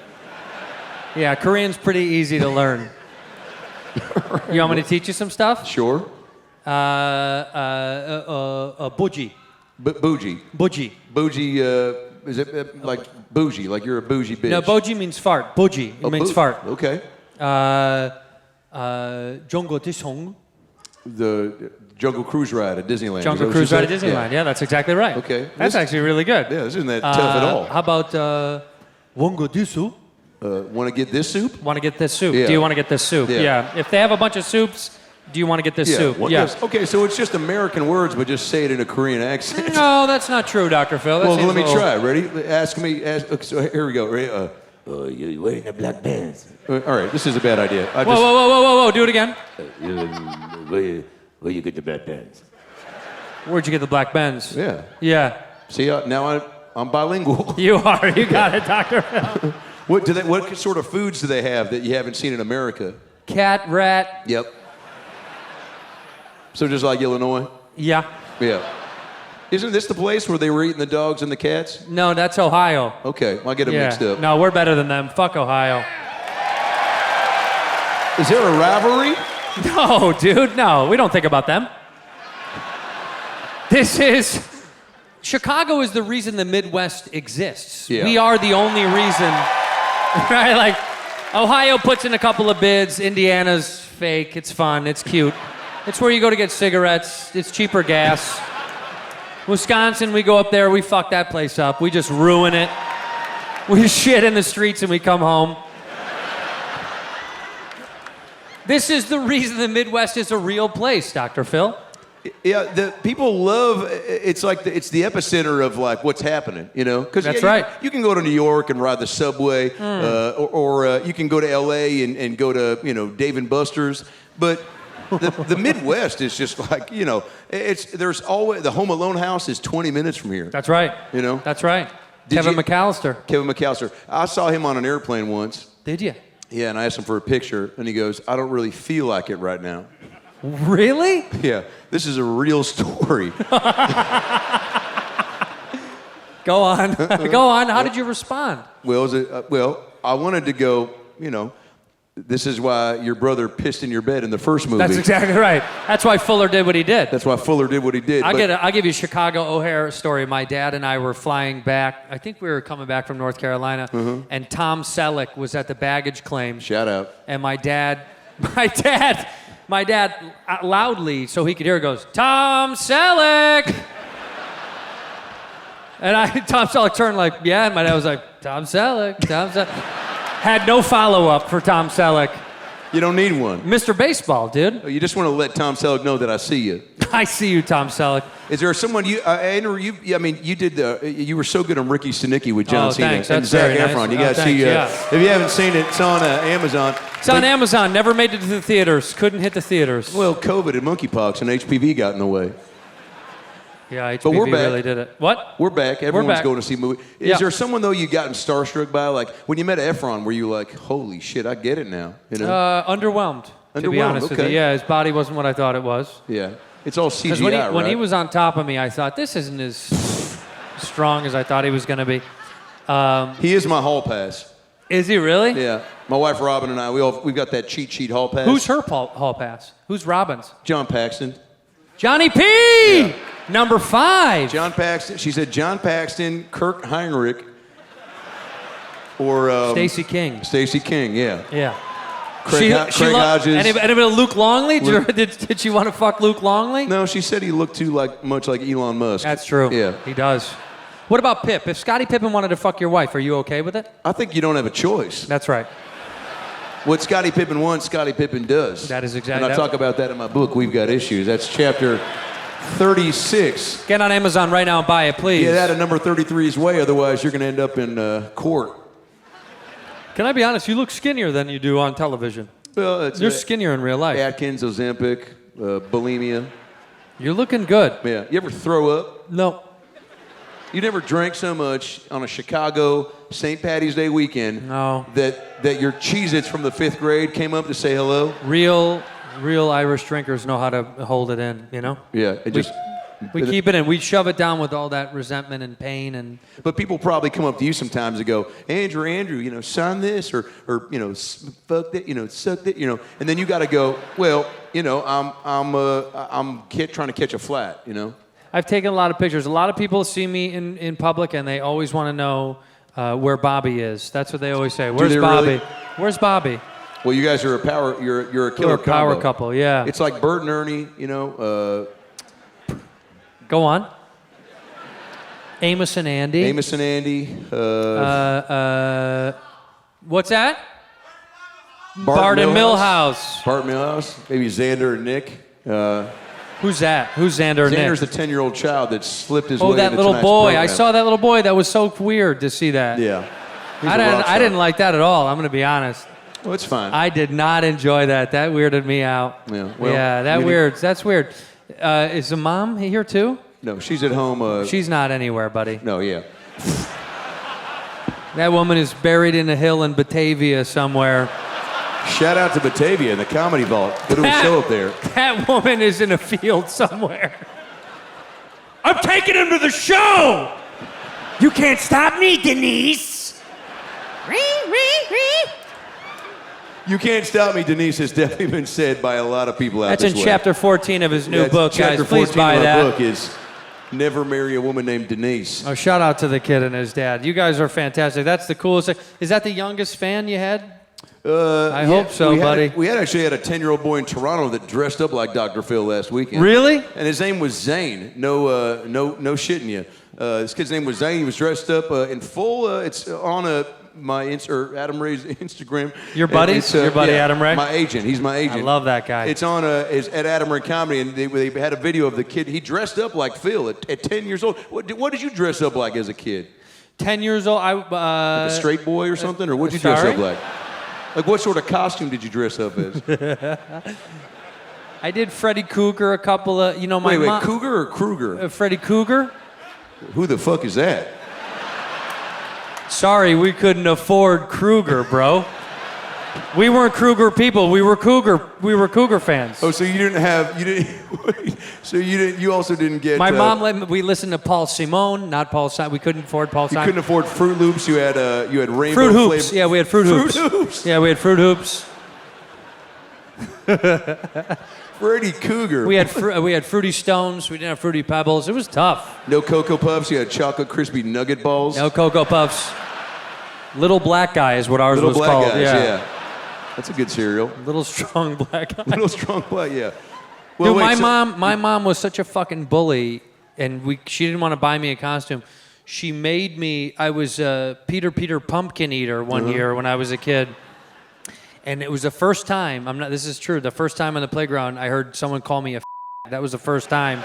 Speaker 6: Yeah, Korean's pretty easy to learn. You want me to teach you some stuff?
Speaker 2: Sure.
Speaker 6: Bougie.
Speaker 2: Bougie.
Speaker 6: Bougie.
Speaker 2: Bougie. Is it like bougie? Like you're a bougie bitch?
Speaker 6: No, bougie means fart. Bougie means fart.
Speaker 2: Okay.
Speaker 6: Jungle Disong.
Speaker 2: The Jungle Cruise Ride at Disneyland.
Speaker 6: Jungle Cruise Ride at Disneyland. Yeah, that's exactly right.
Speaker 2: Okay.
Speaker 6: That's actually really good.
Speaker 2: Yeah, this isn't that tough at all.
Speaker 6: How about Wongo Disu?
Speaker 2: Want to get this soup?
Speaker 6: Want to get this soup?
Speaker 2: Yeah.
Speaker 6: Do you want to get this soup?
Speaker 2: Yeah.
Speaker 6: If they have a bunch of soups, do you want to get this soup?
Speaker 2: Yes. Okay, so it's just American words, but just say it in a Korean accent.
Speaker 6: No, that's not true, Dr. Phil. That
Speaker 2: Well,
Speaker 6: seems
Speaker 2: let me
Speaker 6: a little-
Speaker 2: try. Ready? Okay, so here we go. Ready?
Speaker 5: You're wearing a black pants.
Speaker 2: All right, this is a bad idea.
Speaker 6: Whoa. Do it again.
Speaker 5: Where you get the black pants?
Speaker 6: Where'd you get the black Benz?
Speaker 2: Yeah.
Speaker 6: Yeah.
Speaker 2: See, now I'm bilingual.
Speaker 6: You are. You got it, Dr. Phil.
Speaker 2: What sort of foods do they have that you haven't seen in America?
Speaker 6: Cat, rat.
Speaker 2: Yep. So just like Illinois?
Speaker 6: Yeah.
Speaker 2: Yeah. Isn't this the place where they were eating the dogs and the cats?
Speaker 6: No, that's Ohio.
Speaker 2: Okay, I get them
Speaker 6: Yeah.
Speaker 2: mixed up.
Speaker 6: No, we're better than them. Fuck Ohio.
Speaker 2: Is there a rivalry?
Speaker 6: No, dude, no. We don't think about them. Chicago is the reason the Midwest exists.
Speaker 2: Yeah.
Speaker 6: We are the only reason, right? Like, Ohio puts in a couple of bids. Indiana's fake. It's fun. It's cute. It's where you go to get cigarettes. It's cheaper gas. Wisconsin, we go up there. We fuck that place up. We just ruin it. We shit in the streets and we come home. This is the reason the Midwest is a real place, Dr. Phil.
Speaker 2: Yeah, the people love. It's like it's the epicenter of like what's happening, you know. Because
Speaker 6: That's right.
Speaker 2: You can go to New York and ride the subway, or you can go to L.A. and go to Dave and Buster's, but the Midwest is just like there's always the Home Alone house is 20 minutes from here.
Speaker 6: That's right.
Speaker 2: You know.
Speaker 6: That's right. Kevin McAllister.
Speaker 2: Kevin McAllister. I saw him on an airplane once.
Speaker 6: Did you?
Speaker 2: Yeah, and I asked him for a picture, and he goes, "I don't really feel like it right now."
Speaker 6: Really?
Speaker 2: Yeah, this is a real story.
Speaker 6: Go on. Go on. How did you respond?
Speaker 2: Well, I wanted to go, this is why your brother pissed in your bed in the first movie.
Speaker 6: That's exactly right. That's why Fuller did what he did.
Speaker 2: That's why Fuller did what he did.
Speaker 6: I'll give you a Chicago O'Hare story. My dad and I were flying back. I think we were coming back from North Carolina, and Tom Selleck was at the baggage claim.
Speaker 2: Shout out.
Speaker 6: And my dad loudly, so he could hear, goes, "Tom Selleck." And Tom Selleck turned like, yeah, and my dad was like, Tom Selleck. Had no follow-up for Tom Selleck.
Speaker 2: You don't need one.
Speaker 6: Mr. Baseball, dude.
Speaker 2: You just want to let Tom Selleck know that I see you.
Speaker 6: I see you, Tom Selleck.
Speaker 2: Is there someone Andrew? You did you were so good on Ricky Stenicki with John Cena
Speaker 6: thanks.
Speaker 2: and
Speaker 6: That's
Speaker 2: Zac
Speaker 6: very
Speaker 2: Efron.
Speaker 6: nice.
Speaker 2: You guys see?
Speaker 6: Thanks,
Speaker 2: If you haven't seen it, it's on Amazon.
Speaker 6: It's on Amazon. Never made it to the theaters. Couldn't hit the theaters.
Speaker 2: Well, COVID and monkeypox and HPV got in the way.
Speaker 6: Yeah, HPV
Speaker 2: But we're back.
Speaker 6: really did it. What?
Speaker 2: We're back. Everyone's
Speaker 6: back.
Speaker 2: going to see movies. Is there someone though you gotten starstruck by? Like when you met Efron, were you like, "Holy shit, I get it now"? You know?
Speaker 6: Underwhelmed. To be honest with you, yeah, his body wasn't what I thought it was.
Speaker 2: Yeah, it's all CGI.
Speaker 6: Because when he
Speaker 2: right?
Speaker 6: was on top of me, I thought this isn't as strong as I thought he was going to be.
Speaker 2: He is my hall pass.
Speaker 6: Is he really?
Speaker 2: Yeah, my wife Robin and I, we've got that cheat sheet hall pass.
Speaker 6: Who's her hall pass? Who's Robin's?
Speaker 2: John Paxton.
Speaker 6: Johnny P.
Speaker 2: Yeah.
Speaker 6: Number 5.
Speaker 2: John Paxton. She said John Paxton, Kirk Heinrich, or
Speaker 6: Stacey King.
Speaker 2: Stacey King. Yeah.
Speaker 6: Yeah.
Speaker 2: Craig Hodges.
Speaker 6: Anybody Luke Longley? Did she want to fuck Luke Longley?
Speaker 2: No, she said he looked too much like Elon Musk.
Speaker 6: That's true.
Speaker 2: Yeah.
Speaker 6: He does. What about Pip? If Scottie Pippen wanted to fuck your wife, are you okay with it?
Speaker 2: I think you don't have a choice.
Speaker 6: That's right.
Speaker 2: What Scottie Pippen wants, Scottie Pippen does.
Speaker 6: That is exactly.
Speaker 2: And I talk about that in my book, We've Got Issues. That's chapter 36.
Speaker 6: Get on Amazon right now and buy it, please.
Speaker 2: Get out of number 33's way, otherwise you're going to end up in court.
Speaker 6: Can I be honest? You look skinnier than you do on television.
Speaker 2: Well,
Speaker 6: You're skinnier in real life.
Speaker 2: Atkins, Ozempic, bulimia.
Speaker 6: You're looking good.
Speaker 2: Yeah. You ever throw up?
Speaker 6: No.
Speaker 2: You never drank so much on a Chicago St. Patty's Day weekend that your Cheez-Its from the 5th grade came up to say hello?
Speaker 6: Real Irish drinkers know how to hold it in, you know?
Speaker 2: Yeah.
Speaker 6: We keep it in. We shove it down with all that resentment and pain and.
Speaker 2: But people probably come up to you sometimes and go, Andrew, you know, sign this or fuck that, suck that, and then you got to go, well, I'm trying to catch a flat,
Speaker 6: I've taken a lot of pictures. A lot of people see me in public and they always want to know where Bobby is. That's what they always say. Where's Bobby?
Speaker 2: Really?
Speaker 6: Where's Bobby?
Speaker 2: Well, you guys are you're a killer
Speaker 6: We're a power
Speaker 2: combo.
Speaker 6: couple, yeah.
Speaker 2: It's like Bert and Ernie,
Speaker 6: Go on. Amos and Andy.
Speaker 2: Amos and Andy.
Speaker 6: What's that?
Speaker 2: Bart
Speaker 6: and Milhouse.
Speaker 2: Bart Milhouse. Maybe Xander and Nick.
Speaker 6: Who's that? Who's Xander and Nick?
Speaker 2: Xander's the 10-year-old child that slipped his way
Speaker 6: that
Speaker 2: into
Speaker 6: little
Speaker 2: tonight's
Speaker 6: boy.
Speaker 2: program.
Speaker 6: I saw that little boy. That was so weird to see that.
Speaker 2: Yeah.
Speaker 6: I didn't like that at all. I'm going to be honest.
Speaker 2: Well, it's fine.
Speaker 6: I did not enjoy that. That weirded me out.
Speaker 2: Yeah. Well,
Speaker 6: That's weird. Is the mom here too?
Speaker 2: No, she's at home.
Speaker 6: She's not anywhere, buddy.
Speaker 2: No, yeah.
Speaker 6: That woman is buried in a hill in Batavia somewhere.
Speaker 2: Shout out to Batavia and the Comedy Vault. Go to a show up there.
Speaker 6: That woman is in a field somewhere. I'm taking him to the show!
Speaker 12: You can't stop me, Denise.
Speaker 2: You can't stop me, Denise, has definitely been said by a lot of people out
Speaker 6: That's
Speaker 2: this
Speaker 6: in
Speaker 2: way.
Speaker 6: chapter 14 of his new book, guys.
Speaker 2: Chapter
Speaker 6: Please
Speaker 2: 14
Speaker 6: buy
Speaker 2: of our
Speaker 6: that.
Speaker 2: book is Never Marry a Woman Named Denise.
Speaker 6: Oh, shout out to the kid and his dad. You guys are fantastic. That's the coolest thing. Is that the youngest fan you had? I hope so, buddy.
Speaker 2: We actually had a 10-year-old boy in Toronto that dressed up like Dr. Phil last weekend.
Speaker 6: Really?
Speaker 2: And his name was Zane. No shitting you. This kid's name was Zane. He was dressed up in full. It's on Adam Ray's Instagram.
Speaker 6: Your buddy? Your buddy Adam Ray?
Speaker 2: My agent. He's my agent.
Speaker 6: I love that guy.
Speaker 2: It's on it's at Adam Ray Comedy, and they had a video of the kid. He dressed up like Phil at 10 years old. What did you dress up like as a kid?
Speaker 6: 10 years old.
Speaker 2: Like a straight boy or something, or what did you dress up like? Like what sort of costume did you dress up as?
Speaker 6: I did Freddy Cougar a couple of, my
Speaker 2: Wait,
Speaker 6: mom.
Speaker 2: Cougar or Kruger?
Speaker 6: Freddy Cougar?
Speaker 2: Who the fuck is that?
Speaker 6: Sorry, we couldn't afford Kruger, bro. We weren't Kruger people. We were Cougar fans.
Speaker 2: Oh, so you also didn't get.
Speaker 6: My mom let me. We listened to Paul Simon, not Paul Simon. We couldn't afford Paul Simon.
Speaker 2: You couldn't afford Fruit Loops. You had rainbow
Speaker 6: Fruit Hoops.
Speaker 2: flavor.
Speaker 6: Yeah, we had Fruit Hoops.
Speaker 2: Fruit Hoops.
Speaker 6: Yeah, we had Fruit Hoops.
Speaker 2: Freddy Cougar.
Speaker 6: We had Fruity Stones. We didn't have Fruity Pebbles. It was tough.
Speaker 2: No Cocoa Puffs. You had chocolate crispy nugget balls.
Speaker 6: No Cocoa Puffs. Little black guy is what ours
Speaker 2: Little
Speaker 6: was
Speaker 2: black
Speaker 6: called.
Speaker 2: guys,
Speaker 6: yeah.
Speaker 2: That's a good cereal.
Speaker 6: Little strong black guy.
Speaker 2: Little strong black, yeah. Well,
Speaker 6: Dude,
Speaker 2: wait,
Speaker 6: my mom was such a fucking bully, and she didn't want to buy me a costume. She made me. I was Peter Pumpkin Eater one year when I was a kid, And it was the first time, this is true, the first time on the playground I heard someone call me a That was the first time.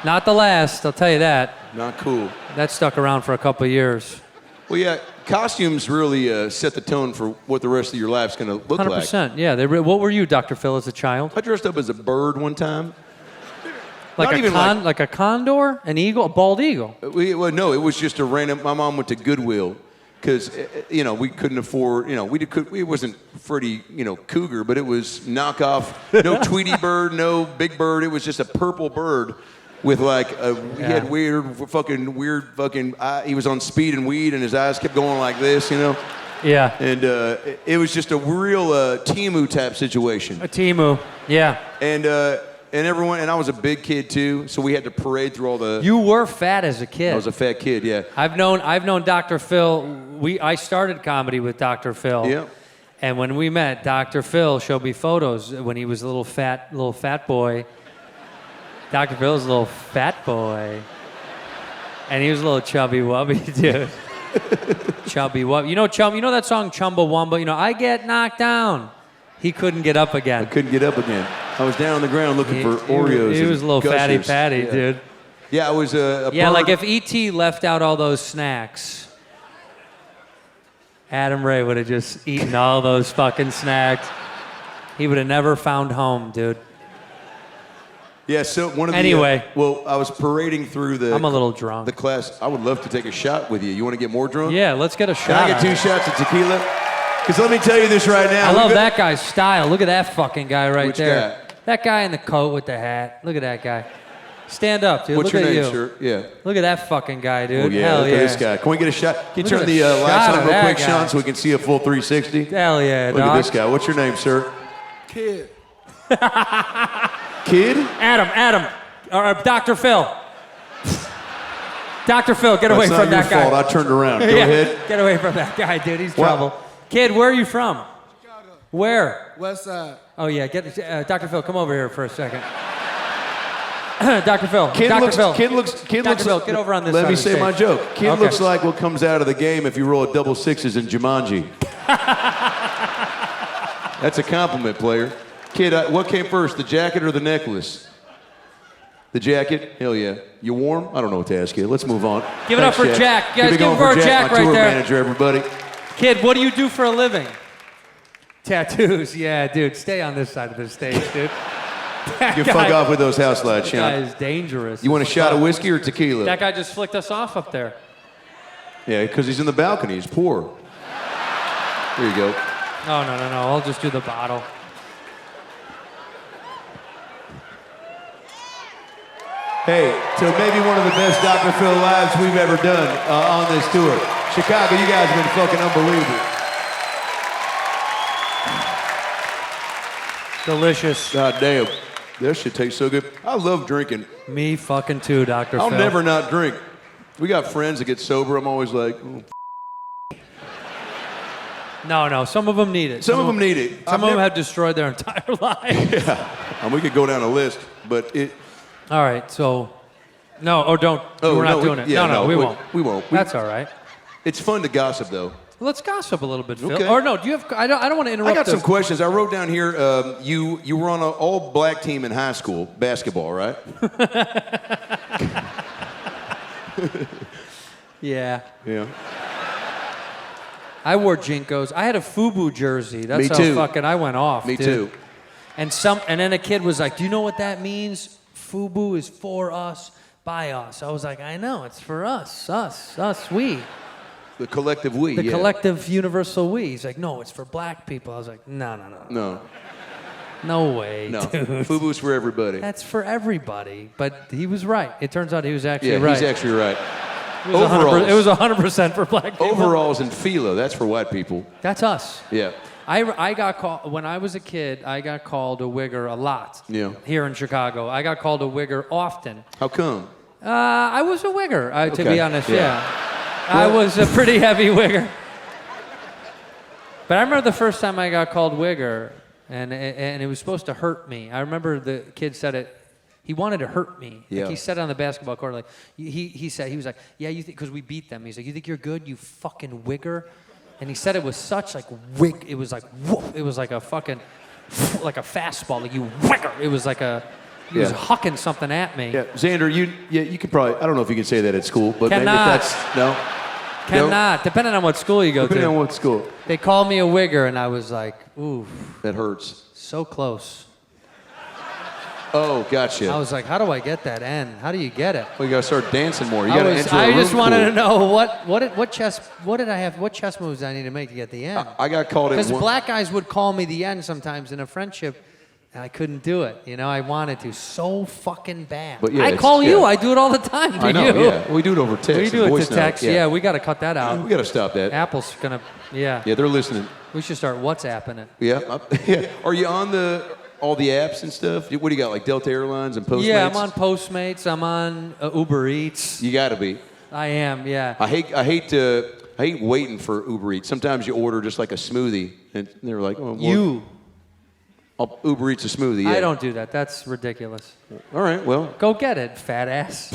Speaker 6: Not the last, I'll tell you that.
Speaker 2: Not cool.
Speaker 6: That stuck around for a couple of years.
Speaker 2: Well, yeah, costumes really set the tone for what the rest of your life's going to look
Speaker 6: 100%, yeah. What were you, Dr. Phil, as a child?
Speaker 2: I dressed up as a bird one time.
Speaker 6: Like a condor? An eagle? A bald eagle?
Speaker 2: Well, no, it was just a random. My mom went to Goodwill because we couldn't afford. It wasn't Freddie Cougar, but it was knockoff. No Tweety bird, no Big Bird. It was just a purple bird with he had weird fucking. He was on speed and weed, and his eyes kept going like this,
Speaker 6: Yeah.
Speaker 2: And it was just a real Temu type situation.
Speaker 6: A Temu, yeah.
Speaker 2: And everyone, and I was a big kid too, so we had to parade through all the.
Speaker 6: You were fat as a kid.
Speaker 2: I was a fat kid, yeah.
Speaker 6: I've known Dr. Phil. I started comedy with Dr. Phil.
Speaker 2: Yeah.
Speaker 6: And when we met, Dr. Phil showed me photos when he was a little fat boy. Dr. Phil was a little fat boy, and he was a little chubby wubby dude. Chubby wubby. You know that song Chumbawamba? I get knocked down. He couldn't get up again.
Speaker 2: I couldn't get up again. I was down on the ground looking for Oreos.
Speaker 6: He was a little
Speaker 2: Gushers.
Speaker 6: fatty, dude.
Speaker 2: Yeah, I was a
Speaker 6: Yeah,
Speaker 2: bird.
Speaker 6: like if E.T. left out all those snacks, Adam.ray would have just eaten all those fucking snacks. He would have never found home, dude.
Speaker 2: Yeah, so one of the...
Speaker 6: Anyway.
Speaker 2: I was parading through the...
Speaker 6: I'm a little drunk.
Speaker 2: The class. I would love to take a shot with you. You want to get more drunk?
Speaker 6: Yeah, let's get a shot.
Speaker 2: Can I get 2 shots of tequila? Because let me tell you this right now.
Speaker 6: I love that guy's style. Look at that fucking guy right
Speaker 2: Which
Speaker 6: there.
Speaker 2: guy?
Speaker 6: That guy in the coat with the hat. Look at that guy. Stand up, dude.
Speaker 2: What's
Speaker 6: Look
Speaker 2: your
Speaker 6: at
Speaker 2: name,
Speaker 6: you.
Speaker 2: sir? Yeah.
Speaker 6: Look at that fucking guy, dude.
Speaker 2: Oh, yeah.
Speaker 6: Hell
Speaker 2: Look
Speaker 6: yeah.
Speaker 2: at this guy. Can we get a shot? Can you
Speaker 6: Look
Speaker 2: turn
Speaker 6: at
Speaker 2: the
Speaker 6: a
Speaker 2: lights
Speaker 6: shot
Speaker 2: on
Speaker 6: of
Speaker 2: real
Speaker 6: that
Speaker 2: quick,
Speaker 6: guy.
Speaker 2: Sean, so we can see a full 360?
Speaker 6: Hell yeah,
Speaker 2: Look
Speaker 6: dog.
Speaker 2: at this guy. What's your name, sir?
Speaker 3: Kid.
Speaker 2: Kid?
Speaker 6: Adam. Dr. Phil. Dr. Phil, get away
Speaker 2: That's
Speaker 6: from
Speaker 2: not
Speaker 6: that
Speaker 2: your
Speaker 6: guy.
Speaker 2: fault. I turned around. Go
Speaker 6: Yeah,
Speaker 2: ahead.
Speaker 6: Get away from that guy, dude. He's
Speaker 2: What?
Speaker 6: trouble. Kid, where are you from?
Speaker 3: Chicago.
Speaker 6: Where?
Speaker 3: West Side.
Speaker 6: Oh, yeah. Dr. Phil, come over here for a second. Dr. Phil.
Speaker 2: Kid
Speaker 6: Dr.
Speaker 2: looks,
Speaker 6: Phil.
Speaker 2: Kid looks,
Speaker 6: Dr. Phil, get over on this
Speaker 2: Let
Speaker 6: side
Speaker 2: me
Speaker 6: of the
Speaker 2: say
Speaker 6: stage.
Speaker 2: my joke. Kid
Speaker 6: Okay.
Speaker 2: looks like what comes out of the game if you roll a double sixes in Jumanji. That's a compliment, player. Kid, what came first, the jacket or the necklace? The jacket? Hell yeah. You warm? I don't know what to ask you. Let's move on.
Speaker 6: Give it up for Jack. Guys,
Speaker 2: Keep it
Speaker 6: give it
Speaker 2: going
Speaker 6: for Jack
Speaker 2: my
Speaker 6: right
Speaker 2: tour
Speaker 6: there.
Speaker 2: manager, everybody.
Speaker 6: Kid, what do you do for a living? Tattoos. Yeah, dude. Stay on this side of the stage, dude.
Speaker 2: You fuck off with those house lights,
Speaker 6: That guy
Speaker 2: Sean.
Speaker 6: is dangerous.
Speaker 2: You want a shot of whiskey or tequila?
Speaker 6: That guy just flicked us off up there.
Speaker 2: Yeah, because he's in the balcony. He's poor. There you go.
Speaker 6: Oh, no. I'll just do the bottle.
Speaker 2: Hey, to maybe one of the best Dr. Phil lives we've ever done on this tour. Chicago, you guys have been fucking unbelievable.
Speaker 6: Delicious.
Speaker 2: God damn. That shit tastes so good. I love drinking.
Speaker 6: Me fucking too, Dr.
Speaker 2: I'll
Speaker 6: Phil.
Speaker 2: never not drink. We got friends that get sober. I'm always like, oh.
Speaker 6: No. Some of them need it.
Speaker 2: Some of them need it.
Speaker 6: Some of them have destroyed their entire life.
Speaker 2: Yeah. And we could go down a list, but it.
Speaker 6: All right, so. No, or don't. We're not doing it.
Speaker 2: Yeah,
Speaker 6: no, we won't.
Speaker 2: We won't.
Speaker 6: That's all right.
Speaker 2: It's fun to gossip, though.
Speaker 6: Let's gossip a little bit, Phil.
Speaker 2: Okay.
Speaker 6: Or no, do you have? I don't want to interrupt.
Speaker 2: I got some
Speaker 6: this.
Speaker 2: questions. I wrote down here. You were on an all-black team in high school, basketball, right?
Speaker 6: Yeah.
Speaker 2: Yeah.
Speaker 6: I wore Jinkos. I had a FUBU jersey. That's
Speaker 2: Me
Speaker 6: how
Speaker 2: too.
Speaker 6: fucking I went off.
Speaker 2: Me
Speaker 6: dude.
Speaker 2: too.
Speaker 6: And then a kid was like, "Do you know what that means? FUBU is for us, by us." I was like, "I know. It's for us, we."
Speaker 2: The collective we.
Speaker 6: The
Speaker 2: yeah.
Speaker 6: collective universal we. He's like, "No, it's for black people." I was like, "No. No way,
Speaker 2: No.
Speaker 6: dude.
Speaker 2: FUBU's for everybody.
Speaker 6: That's for everybody." But he was right. It turns out he was actually
Speaker 2: Yeah,
Speaker 6: right.
Speaker 2: he's actually right.
Speaker 6: It was 100%, it was 100% for black people.
Speaker 2: Overalls and philo, that's for white people.
Speaker 6: That's us.
Speaker 2: Yeah.
Speaker 6: I got called, when I was a kid, I got called a wigger a lot.
Speaker 2: Yeah.
Speaker 6: Here in Chicago. I got called a wigger often.
Speaker 2: How come?
Speaker 6: I was a wigger, to
Speaker 2: Okay.
Speaker 6: be honest,
Speaker 2: Yeah.
Speaker 6: I was a pretty heavy wigger. But I remember the first time I got called wigger, and it was supposed to hurt me. I remember the kid said it. He wanted to hurt me.
Speaker 2: Yeah.
Speaker 6: Like he said it on the basketball court. Like he said, he was like, "Yeah, you think?" Because we beat them. He's like, "You think you're good, you fucking wigger?" And he said it was such like wick. It was like whoop. It was like a fucking like a fastball. Like you whacker. It was like a. He was hucking something at me.
Speaker 2: Yeah, Xander, you could probably. I don't know if you can say that at school, but
Speaker 6: Cannot.
Speaker 2: maybe if that's no.
Speaker 6: Cannot. Depending on what school you go to.
Speaker 2: Depending on what school.
Speaker 6: They called me a wigger, and I was like, ooh.
Speaker 2: That hurts.
Speaker 6: So close.
Speaker 2: Oh, gotcha.
Speaker 6: I was like, how do I get that N? How do you get it?
Speaker 2: Well, you gotta start dancing more. You gotta enter a
Speaker 6: I
Speaker 2: room
Speaker 6: just wanted
Speaker 2: cool.
Speaker 6: to know what chess moves I need to make to get the N.
Speaker 2: I got called it
Speaker 6: because
Speaker 2: one.
Speaker 6: black guys would call me the N sometimes in a friendship, and I couldn't do it. You know, I wanted to so fucking bad.
Speaker 2: But yeah,
Speaker 6: I
Speaker 2: it's-
Speaker 6: call you.
Speaker 2: yeah.
Speaker 6: I do it all the time to
Speaker 2: I know.
Speaker 6: you.
Speaker 2: Yeah, we do it over text.
Speaker 6: We do
Speaker 2: and
Speaker 6: it
Speaker 2: voice
Speaker 6: to
Speaker 2: note,
Speaker 6: text. Yeah, we got to cut that out.
Speaker 2: We gotta stop that.
Speaker 6: Apple's gonna. Yeah.
Speaker 2: Yeah, they're listening.
Speaker 6: We should start WhatsApping it.
Speaker 2: Yeah. Yeah. Are you on all the apps and stuff? What do you got, like Delta Airlines and Postmates?
Speaker 6: Yeah, I'm on Postmates. I'm on Uber Eats.
Speaker 2: You gotta be.
Speaker 6: I am. Yeah.
Speaker 2: I hate waiting for Uber Eats. Sometimes you order just like a smoothie, and they're like, "Oh, well, I'll Uber Eats a smoothie." Yeah.
Speaker 6: I don't do that. That's ridiculous.
Speaker 2: All right, well,
Speaker 6: go get it, fat ass.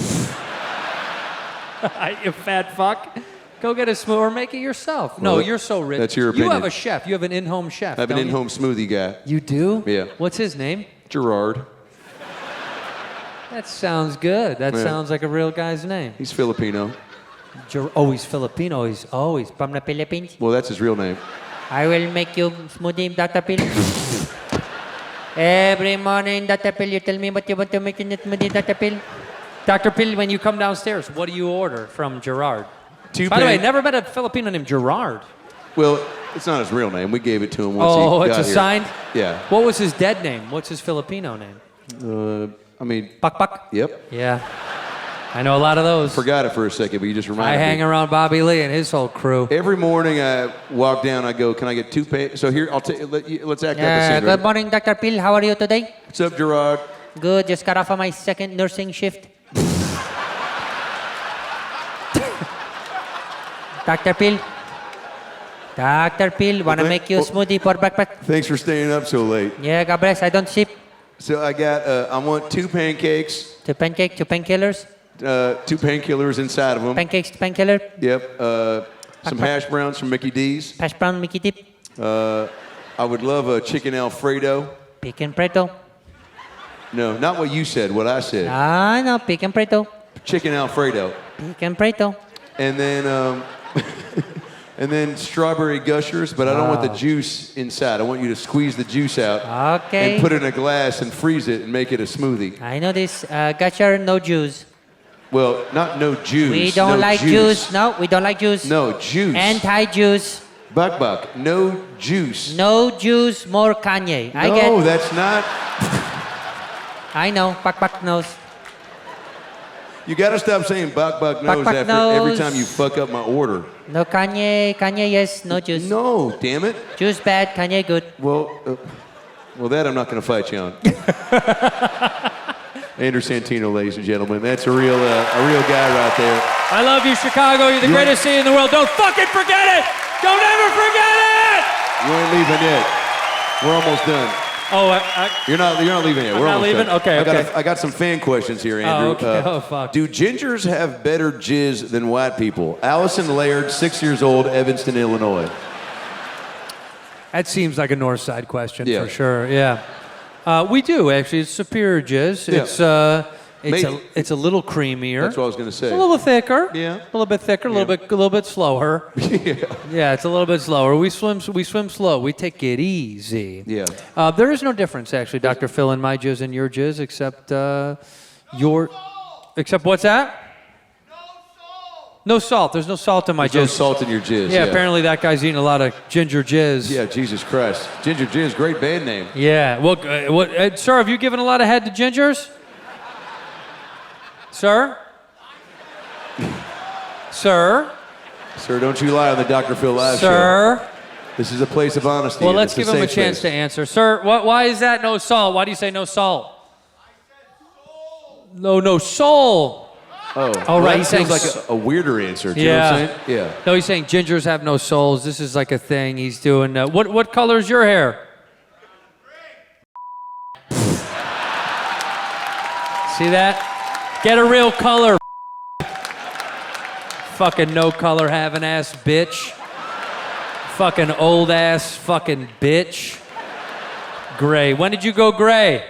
Speaker 6: You fat fuck. Go get a smoothie or make it yourself.
Speaker 2: Well,
Speaker 6: no, you're so rich.
Speaker 2: that's your opinion.
Speaker 6: You have a chef. You have an in-home chef.
Speaker 2: I have an
Speaker 6: don't you?
Speaker 2: in-home smoothie guy.
Speaker 6: You do?
Speaker 2: Yeah.
Speaker 6: What's his name?
Speaker 2: Gerard.
Speaker 6: That sounds good. That
Speaker 2: Yeah.
Speaker 6: sounds like a real guy's name.
Speaker 2: He's Filipino.
Speaker 6: He's Filipino. He's
Speaker 12: from the Philippines.
Speaker 2: Well, that's his real name.
Speaker 12: I will make you smoothie, Dr. Phil. Every morning, Dr. Phil, you tell me what you want to make in the smoothie, Dr. Phil.
Speaker 6: Dr. Phil, when you come downstairs, what do you order from Gerard?
Speaker 2: Two
Speaker 6: By the way,
Speaker 2: pan-
Speaker 6: never met a Filipino named Gerard.
Speaker 2: Well, it's not his real name. We gave it to him once he
Speaker 6: It's
Speaker 2: got here.
Speaker 6: assigned?
Speaker 2: Yeah.
Speaker 6: What was his dead name? What's his Filipino name?
Speaker 2: I mean.
Speaker 6: Pak Pak?
Speaker 2: Yep.
Speaker 6: Yeah. I know a lot of those.
Speaker 2: Forgot it for a second, but you just reminded
Speaker 6: I
Speaker 2: me.
Speaker 6: hang around Bobby Leigh and his whole crew.
Speaker 2: Every morning I walk down, I go, "Can I get two pan?" So here, let's act out the scene.
Speaker 12: Good morning, Dr. Phil. How are you today?
Speaker 2: What's up, Gerard?
Speaker 12: Good. Just got off of my second nursing shift. Dr. Phil. Dr. Phil, want to make you a smoothie for backpack?
Speaker 2: Thanks for staying up so late.
Speaker 12: Yeah, God bless. I don't sip.
Speaker 2: So I got, I want two pancakes.
Speaker 12: Two pancakes, two painkillers.
Speaker 2: Two painkillers inside of them.
Speaker 12: Pancakes, painkiller.
Speaker 2: Yep. Some hash browns from Mickey D's.
Speaker 12: Hash brown, Mickey dip.
Speaker 2: I would love a chicken Alfredo.
Speaker 12: Chicken Preto.
Speaker 2: No, not what you said, what I said.
Speaker 12: Ah, no, chicken Preto.
Speaker 2: Chicken Alfredo.
Speaker 12: Chicken Preto.
Speaker 2: And then, and then strawberry gushers, but I don't want the juice inside. I want you to squeeze the juice out.
Speaker 12: Okay.
Speaker 2: And put it in a glass and freeze it and make it a smoothie.
Speaker 12: I know this. Gotcha, no juice.
Speaker 2: Well, not no juice.
Speaker 12: We don't
Speaker 2: no
Speaker 12: like juice. No, we don't like juice.
Speaker 2: No juice.
Speaker 12: Anti-juice.
Speaker 2: Buck, no juice.
Speaker 12: No juice, more Kanye. I get.
Speaker 2: No, that's not.
Speaker 12: I know. Buck knows.
Speaker 2: You got to stop saying buck knows
Speaker 12: Buck
Speaker 2: after
Speaker 12: knows.
Speaker 2: every time you fuck up my order.
Speaker 12: No Kanye. Kanye, yes. No juice.
Speaker 2: No, damn it.
Speaker 12: Juice bad. Kanye good.
Speaker 2: Well, that I'm not going to fight you on. Andrew Santino, ladies and gentlemen, that's a real guy right there.
Speaker 6: I love you, Chicago. You're the greatest city in the world. Don't fucking forget it. Don't ever forget it.
Speaker 2: You ain't leaving yet. We're almost done.
Speaker 6: Oh,
Speaker 2: You're not leaving yet.
Speaker 6: I'm
Speaker 2: We're
Speaker 6: not
Speaker 2: almost
Speaker 6: leaving?
Speaker 2: done.
Speaker 6: Okay, okay.
Speaker 2: I got some fan questions here, Andrew.
Speaker 6: okay. Oh, fuck.
Speaker 2: Do gingers have better jizz than white people? Allison Laird, 6 years old, Evanston, Illinois.
Speaker 6: That seems like a North Side question
Speaker 2: Yeah.
Speaker 6: for sure. Yeah. We do, actually. It's superior jizz.
Speaker 2: Yeah.
Speaker 6: It's a little creamier.
Speaker 2: That's what I was going to say.
Speaker 6: It's a little thicker.
Speaker 2: Yeah.
Speaker 6: A little bit thicker, a little bit slower. Yeah, it's a little bit slower. We swim slow. We take it easy.
Speaker 2: Yeah.
Speaker 6: There is no difference, actually, Dr. Phil, in my jizz and your jizz, except except what's that? No salt. There's no salt in my
Speaker 2: There's no
Speaker 6: jizz.
Speaker 2: salt in your jizz.
Speaker 6: Yeah, apparently that guy's eating a lot of ginger jizz.
Speaker 2: Yeah, Jesus Christ. Ginger Jizz, great band name.
Speaker 6: Yeah. Well, sir, have you given a lot of head to gingers? Sir? Sir?
Speaker 2: Sir, don't you lie on the Dr. Phil Live
Speaker 6: Sir?
Speaker 2: show. This is a place of honesty.
Speaker 6: Well,
Speaker 2: and
Speaker 6: let's
Speaker 2: it's
Speaker 6: give him a
Speaker 2: safe
Speaker 6: chance
Speaker 2: place.
Speaker 6: to answer. Sir, why is that no salt? Why do you say no salt? No soul.
Speaker 2: Oh,
Speaker 6: Oh, right,
Speaker 2: That
Speaker 6: he's
Speaker 2: sounds
Speaker 6: saying
Speaker 2: like a weirder answer. Do you know what I'm saying? Yeah.
Speaker 6: No, he's saying gingers have no souls. This is like a thing he's doing. What color is your hair? See that? Get a real color. Fucking no color having ass bitch. Fucking old ass fucking bitch. Gray. When did you go gray?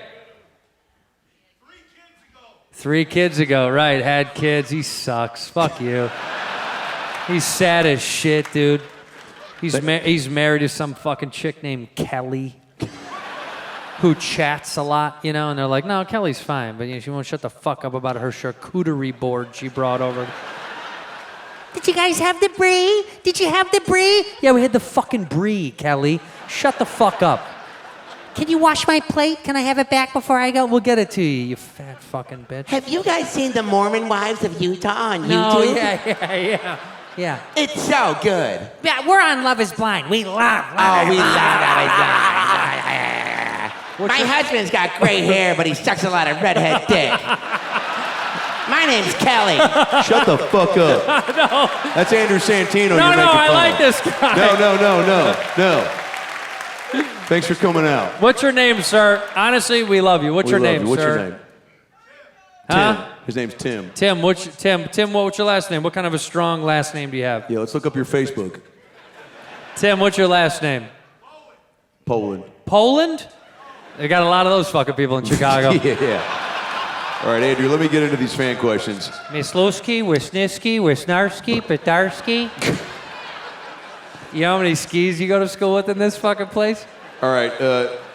Speaker 6: 3 kids ago, right. Had kids. He sucks. Fuck you. He's sad as shit, dude. He's married to some fucking chick named Kelly who chats a lot, you know, and they're like, no, Kelly's fine, but you know, she won't shut the fuck up about her charcuterie board she brought over. Did you guys have the brie? Did you have the brie? Yeah, we had the fucking brie, Kelly. Shut the fuck up. Can you wash my plate? Can I have it back before I go? We'll get it to you, you fat fucking bitch.
Speaker 12: Have you guys seen the Mormon Wives of Utah on
Speaker 6: No,
Speaker 12: YouTube?
Speaker 6: yeah.
Speaker 12: It's so good. Yeah, we're on Love is Blind. We love Love is Blind. My husband's got gray hair, but he sucks a lot of redhead dick. My name's Kelly.
Speaker 2: Shut the fuck up.
Speaker 6: No.
Speaker 2: That's Andrew Santino.
Speaker 6: No,
Speaker 2: you're making
Speaker 6: I
Speaker 2: fun
Speaker 6: like
Speaker 2: of.
Speaker 6: this guy.
Speaker 2: No. Thanks for coming out.
Speaker 6: What's your name, sir? Honestly, we love you. What's your name,
Speaker 2: What's
Speaker 6: sir?
Speaker 2: your name?
Speaker 6: Huh?
Speaker 2: Tim. His name's Tim.
Speaker 6: Tim, what's your last name? What kind of a strong last name do you have?
Speaker 2: Yeah, let's look up your Facebook.
Speaker 6: Tim, what's your last name?
Speaker 2: Poland.
Speaker 6: Poland? They got a lot of those fucking people in Chicago.
Speaker 2: Yeah. All right, Andrew, let me get into these fan questions.
Speaker 6: Mislowski, Wisniewski, Wisnarski, Petarski. You know how many skis you go to school with in this fucking place?
Speaker 1: All right.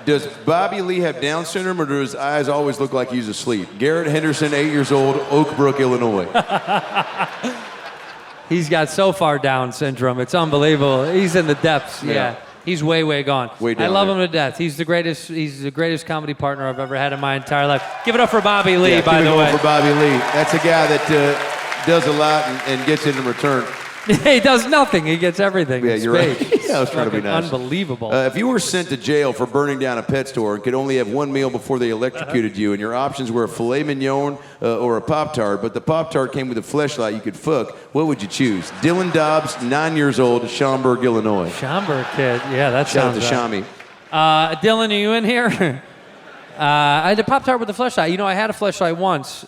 Speaker 1: Does Bobby Leigh have Down syndrome, or do his eyes always look like he's asleep? Garrett Henderson, 8 years old, Oak Brook, Illinois.
Speaker 6: He's got so far Down syndrome. It's unbelievable. He's in the depths. Yeah. He's way gone.
Speaker 1: Way down
Speaker 6: I love
Speaker 1: there.
Speaker 6: him to death. He's the greatest comedy partner I've ever had in my entire life. Give it up for Bobby Leigh,
Speaker 1: Yeah,
Speaker 6: by
Speaker 1: keep it
Speaker 6: the
Speaker 1: going
Speaker 6: way.
Speaker 1: for Bobby Leigh. That's a guy that does a lot and gets it in return.
Speaker 6: He does nothing. He gets everything.
Speaker 1: Yeah,
Speaker 6: It's
Speaker 1: you're right.
Speaker 6: fake.
Speaker 1: Yeah, I was trying to be
Speaker 6: Fucking
Speaker 1: nice.
Speaker 6: Unbelievable.
Speaker 1: If you were sent to jail for burning down a pet store and could only have one meal before they electrocuted you, and your options were a filet mignon or a Pop-Tart, but the Pop-Tart came with a fleshlight you could fuck, what would you choose? Dylan Dobbs, 9 years old, Schaumburg, Illinois.
Speaker 6: Schaumburg kid. Yeah, that
Speaker 1: Shout out
Speaker 6: sounds
Speaker 1: to
Speaker 6: right.
Speaker 1: Shami.
Speaker 6: Dylan, are you in here? I had a Pop-Tart with a fleshlight. You know, I had a fleshlight once.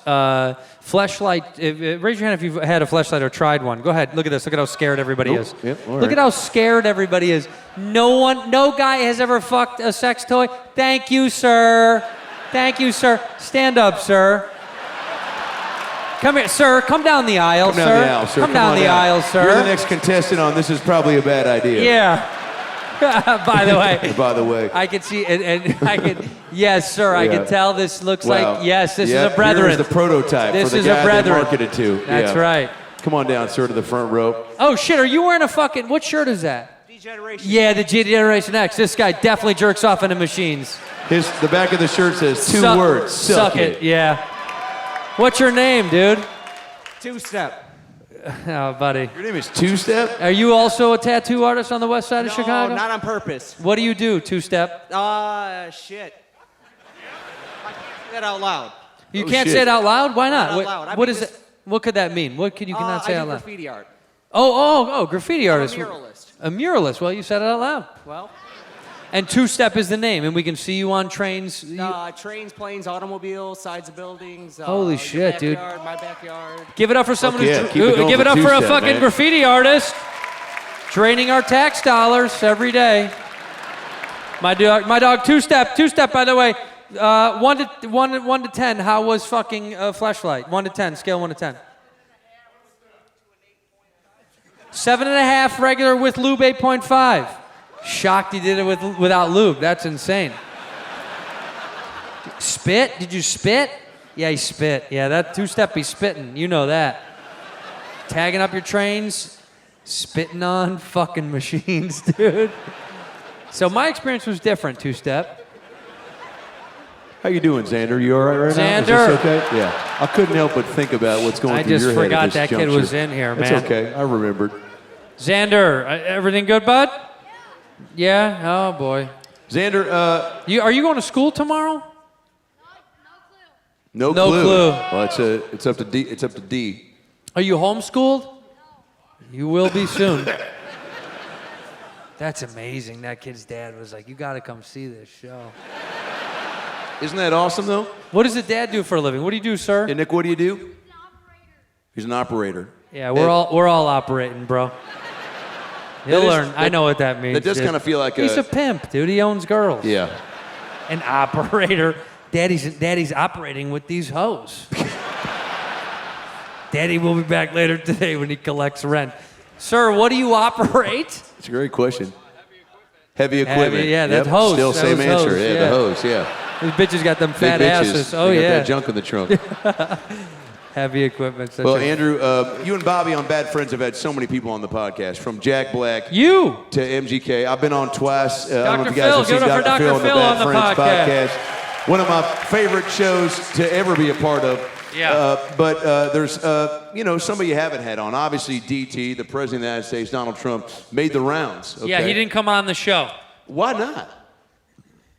Speaker 6: Fleshlight, raise your hand if you've had a fleshlight or tried one. Go ahead, look at this. Look at how scared everybody is.
Speaker 1: Yep, all
Speaker 6: Look
Speaker 1: right.
Speaker 6: at how scared everybody is. No guy has ever fucked a sex toy. Thank you, sir. Thank you, sir. Stand up, sir. Come here, sir. Come down the aisle,
Speaker 1: Come down the aisle, sir.
Speaker 6: Come down
Speaker 1: on
Speaker 6: the aisle, sir.
Speaker 1: You're the next contestant on This Is Probably a Bad Idea.
Speaker 6: Yeah. By the way.
Speaker 1: By the way.
Speaker 6: I could see, and I could, yes, sir, I
Speaker 1: Yeah.
Speaker 6: could tell this looks
Speaker 1: Wow.
Speaker 6: like, yes, this
Speaker 1: Yep,
Speaker 6: is a brethren.
Speaker 1: Here's the prototype
Speaker 6: This
Speaker 1: for the
Speaker 6: is a
Speaker 1: guy they
Speaker 6: brethren.
Speaker 1: marketed to.
Speaker 6: That's
Speaker 1: Yeah.
Speaker 6: right.
Speaker 1: Come on down, sir, to the front row.
Speaker 6: Oh, shit, are you wearing a fucking, what shirt is that?
Speaker 8: Degeneration.
Speaker 6: Yeah, the G-Generation X. This guy definitely jerks off into machines.
Speaker 1: The back of the shirt says two
Speaker 6: Suck-
Speaker 1: words, suck it.
Speaker 6: Yeah. What's your name, dude?
Speaker 8: Two-step.
Speaker 6: Oh, buddy.
Speaker 1: Your name is Two Step?
Speaker 6: Are you also a tattoo artist on the west side of
Speaker 8: No,
Speaker 6: Chicago?
Speaker 8: not on purpose.
Speaker 6: What do you do, Two-Step?
Speaker 8: Shit. I can't say that out loud.
Speaker 6: You
Speaker 1: Oh,
Speaker 6: can't
Speaker 1: shit.
Speaker 6: say it out loud? Why not?
Speaker 8: Not out
Speaker 6: What,
Speaker 8: loud. I
Speaker 6: what
Speaker 8: mean,
Speaker 6: is
Speaker 8: this-
Speaker 6: it? What could that mean? What could you cannot say
Speaker 8: I
Speaker 6: out
Speaker 8: do
Speaker 6: loud?
Speaker 8: graffiti art.
Speaker 6: Oh, graffiti artist.
Speaker 8: I'm a muralist.
Speaker 6: A muralist. Well, you said it out loud.
Speaker 8: Well,
Speaker 6: And Two-Step is the name, and we can see you on trains.
Speaker 8: trains, planes, automobiles, sides of buildings.
Speaker 6: Holy
Speaker 8: your
Speaker 6: shit, dude.
Speaker 8: backyard, my backyard.
Speaker 6: Give it up for someone
Speaker 1: yeah,
Speaker 6: who's
Speaker 1: keep it going
Speaker 6: give it
Speaker 1: for
Speaker 6: up for a
Speaker 1: Two-Step,
Speaker 6: fucking
Speaker 1: man.
Speaker 6: graffiti artist. Draining our tax dollars every day. My dog Two-Step, by the way. 1 to 10. How was fucking Fleshlight? 1 to 10. Scale 1 to 10. 7.5 regular with lube, 8.5. Shocked he did it without lube. That's insane. Spit? Did you spit? Yeah, he spit. Yeah, that Two-Step be spitting. You know that. Tagging up your trains, spitting on fucking machines, dude. So my experience was different, Two-Step.
Speaker 1: How you doing, Xander? You all right right now? Is
Speaker 6: Xander.
Speaker 1: this okay? Yeah. I couldn't help but think about what's going
Speaker 6: I
Speaker 1: through
Speaker 6: just
Speaker 1: your head
Speaker 6: forgot
Speaker 1: at this
Speaker 6: that kid
Speaker 1: juncture.
Speaker 6: was in here, man.
Speaker 1: It's okay. I remembered.
Speaker 6: Xander, everything good, bud? Yeah? Oh, boy.
Speaker 1: Xander,
Speaker 6: Are you going to school tomorrow?
Speaker 1: no
Speaker 6: No
Speaker 1: clue.
Speaker 6: clue.
Speaker 1: Well, it's up to D. It's up to D.
Speaker 6: Are you homeschooled? You will be soon. That's amazing. That kid's dad was like, you got to come see this show.
Speaker 1: Isn't that awesome, though?
Speaker 6: What does the dad do for a living? What do you do, sir?
Speaker 1: Hey, Nick, what do you do? He's an operator.
Speaker 6: Yeah, we're all operating, bro. He'll learn. I know what that means.
Speaker 2: That does
Speaker 6: dude.
Speaker 2: kind of feel like
Speaker 6: He's a pimp, dude. He owns girls.
Speaker 2: Yeah.
Speaker 6: An operator. Daddy's operating with these hoes. Daddy will be back later today when he collects rent. Sir, what do you operate?
Speaker 2: It's a great question. Heavy equipment.
Speaker 6: Yeah, that's hose.
Speaker 2: Still
Speaker 6: That
Speaker 2: same
Speaker 6: was
Speaker 2: answer.
Speaker 6: hose,
Speaker 2: Yeah,
Speaker 6: yeah.
Speaker 2: the hose, yeah.
Speaker 6: These bitches got them fat
Speaker 2: Big bitches.
Speaker 6: asses. Oh,
Speaker 2: They got
Speaker 6: yeah.
Speaker 2: that junk in the trunk.
Speaker 6: Heavy equipment.
Speaker 2: Well, Andrew, you and Bobby on Bad Friends have had so many people on the podcast, from Jack Black
Speaker 6: you
Speaker 2: to MGK. I've been on twice. I don't know if you
Speaker 6: Dr.
Speaker 2: guys
Speaker 6: Phil,
Speaker 2: have seen
Speaker 6: give it up for
Speaker 2: Dr. Phil
Speaker 6: Dr.
Speaker 2: on the
Speaker 6: Phil
Speaker 2: Bad
Speaker 6: on the
Speaker 2: Friends
Speaker 6: podcast.
Speaker 2: One of my favorite shows to ever be a part of.
Speaker 6: Yeah.
Speaker 2: But there's, somebody you haven't had on. Obviously, DT, the President of the United States, Donald Trump, made the rounds. Okay?
Speaker 6: Yeah, he didn't come on the show.
Speaker 2: Why not?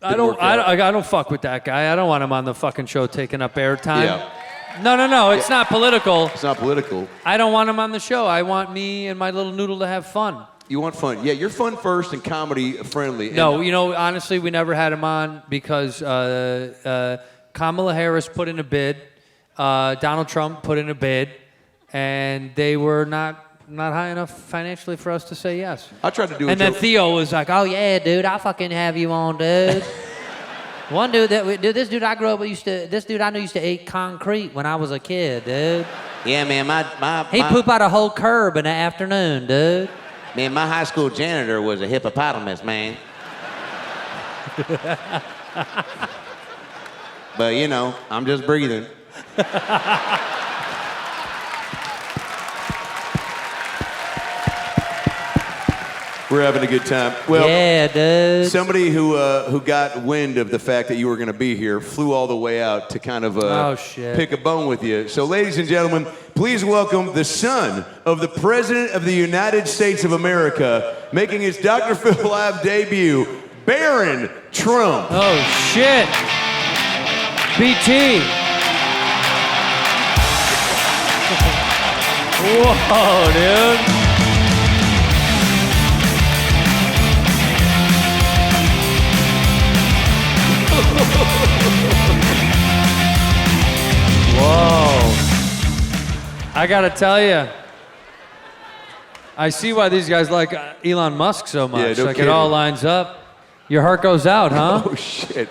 Speaker 6: I don't fuck with that guy. I don't want him on the fucking show taking up airtime.
Speaker 2: Yeah.
Speaker 6: No. It's not political.
Speaker 2: It's not political.
Speaker 6: I don't want him on the show. I want me and my little noodle to have fun.
Speaker 2: You want fun. Yeah, you're fun first and comedy friendly.
Speaker 6: No, honestly, we never had him on because Kamala Harris put in a bid, Donald Trump put in a bid, and they were not high enough financially for us to say yes.
Speaker 2: I tried to do it.
Speaker 6: And then Theo was like, "Oh yeah, dude, I'll fucking have you on, dude." One dude this dude I grew up with this dude I knew used to eat concrete when I was a kid, dude.
Speaker 13: Yeah, man,
Speaker 6: He poop out a whole curb in the afternoon, dude.
Speaker 13: man, my high school janitor was a hippopotamus, man. But I'm just breathing.
Speaker 2: We're having a good time. Well,
Speaker 6: yeah, dude.
Speaker 2: Somebody who got wind of the fact that you were going to be here flew all the way out to kind of pick a bone with you. So, ladies and gentlemen, please welcome the son of the President of the United States of America, making his Dr. Phil Live debut, Barron Trump.
Speaker 6: Oh, shit. BT. Whoa, dude. Whoa. I gotta tell you, I see why these guys like Elon Musk so much.
Speaker 2: Yeah, no
Speaker 6: It
Speaker 2: kidding.
Speaker 6: all lines up. Your heart goes out, huh?
Speaker 2: Oh, shit.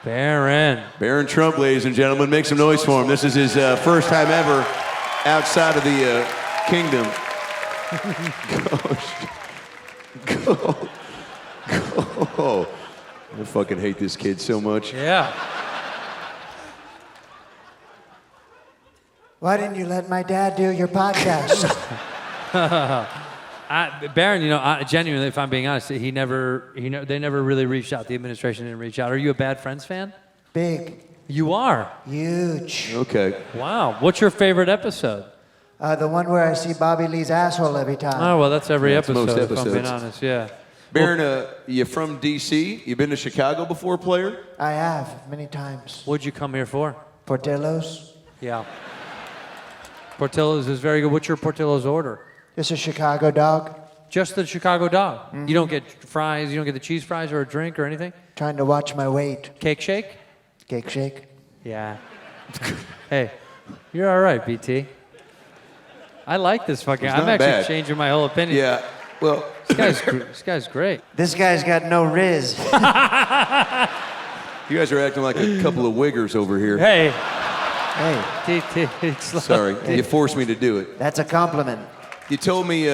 Speaker 6: Barron.
Speaker 2: Barron Trump, ladies and gentlemen. Make some noise for him. This is his first time ever outside of the kingdom. Go. I fucking hate this kid so much.
Speaker 6: Yeah.
Speaker 12: Why didn't you let my dad do your podcast?
Speaker 6: Barron, genuinely, if I'm being honest, they never really reached out. The administration didn't reach out. Are you a Bad Friends fan?
Speaker 12: Big.
Speaker 6: You are?
Speaker 12: Huge.
Speaker 2: Okay.
Speaker 6: Wow. What's your favorite episode?
Speaker 12: The one where I see Bobby Lee's asshole every time.
Speaker 6: Oh, well, that's every
Speaker 2: That's
Speaker 6: episode,
Speaker 2: most
Speaker 6: if I'm being
Speaker 2: episodes.
Speaker 6: honest, yeah.
Speaker 2: Barron, you from D.C.? You been to Chicago before, player?
Speaker 12: I have, many times.
Speaker 6: What'd you come here for?
Speaker 12: Portillo's.
Speaker 6: Yeah. Portillo's is very good. What's your Portillo's order?
Speaker 12: Just a Chicago dog.
Speaker 6: Just the Chicago dog. You don't get fries, you don't get the cheese fries or a drink or anything?
Speaker 12: Trying to watch my weight.
Speaker 6: Cake shake?
Speaker 12: Cake shake.
Speaker 6: Yeah. Hey, you're all right, BT. I like this fucking.
Speaker 2: It's
Speaker 6: I'm
Speaker 2: not
Speaker 6: actually
Speaker 2: bad.
Speaker 6: changing my whole opinion.
Speaker 2: Yeah. Well,
Speaker 6: This guy's great.
Speaker 12: This guy's got no riz.
Speaker 2: you guys are acting like a couple of wiggers over here.
Speaker 6: Hey.
Speaker 12: Hey,
Speaker 2: Sorry, you forced me to do it.
Speaker 12: that's a compliment.
Speaker 2: You told me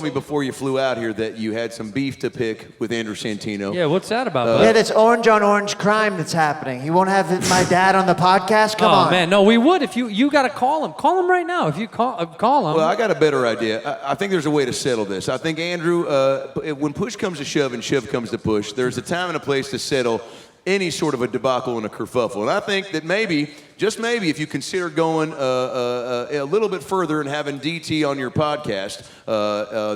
Speaker 2: before you flew out here that you had some beef to pick with Andrew Santino.
Speaker 6: Yeah, what's that about, bud?
Speaker 12: Yeah, that's orange on orange crime that's happening. You won't have my dad on the podcast? Come on.
Speaker 6: Oh, man, no, we would if you got to call him. Call him right now if you call him.
Speaker 2: Well, I got a better idea. I think there's a way to settle this. I think, Andrew, when push comes to shove and shove comes to push, there's a time and a place to settle any sort of a debacle and a kerfuffle. And I think that maybe, just maybe, if you consider going a little bit further and having DT on your podcast,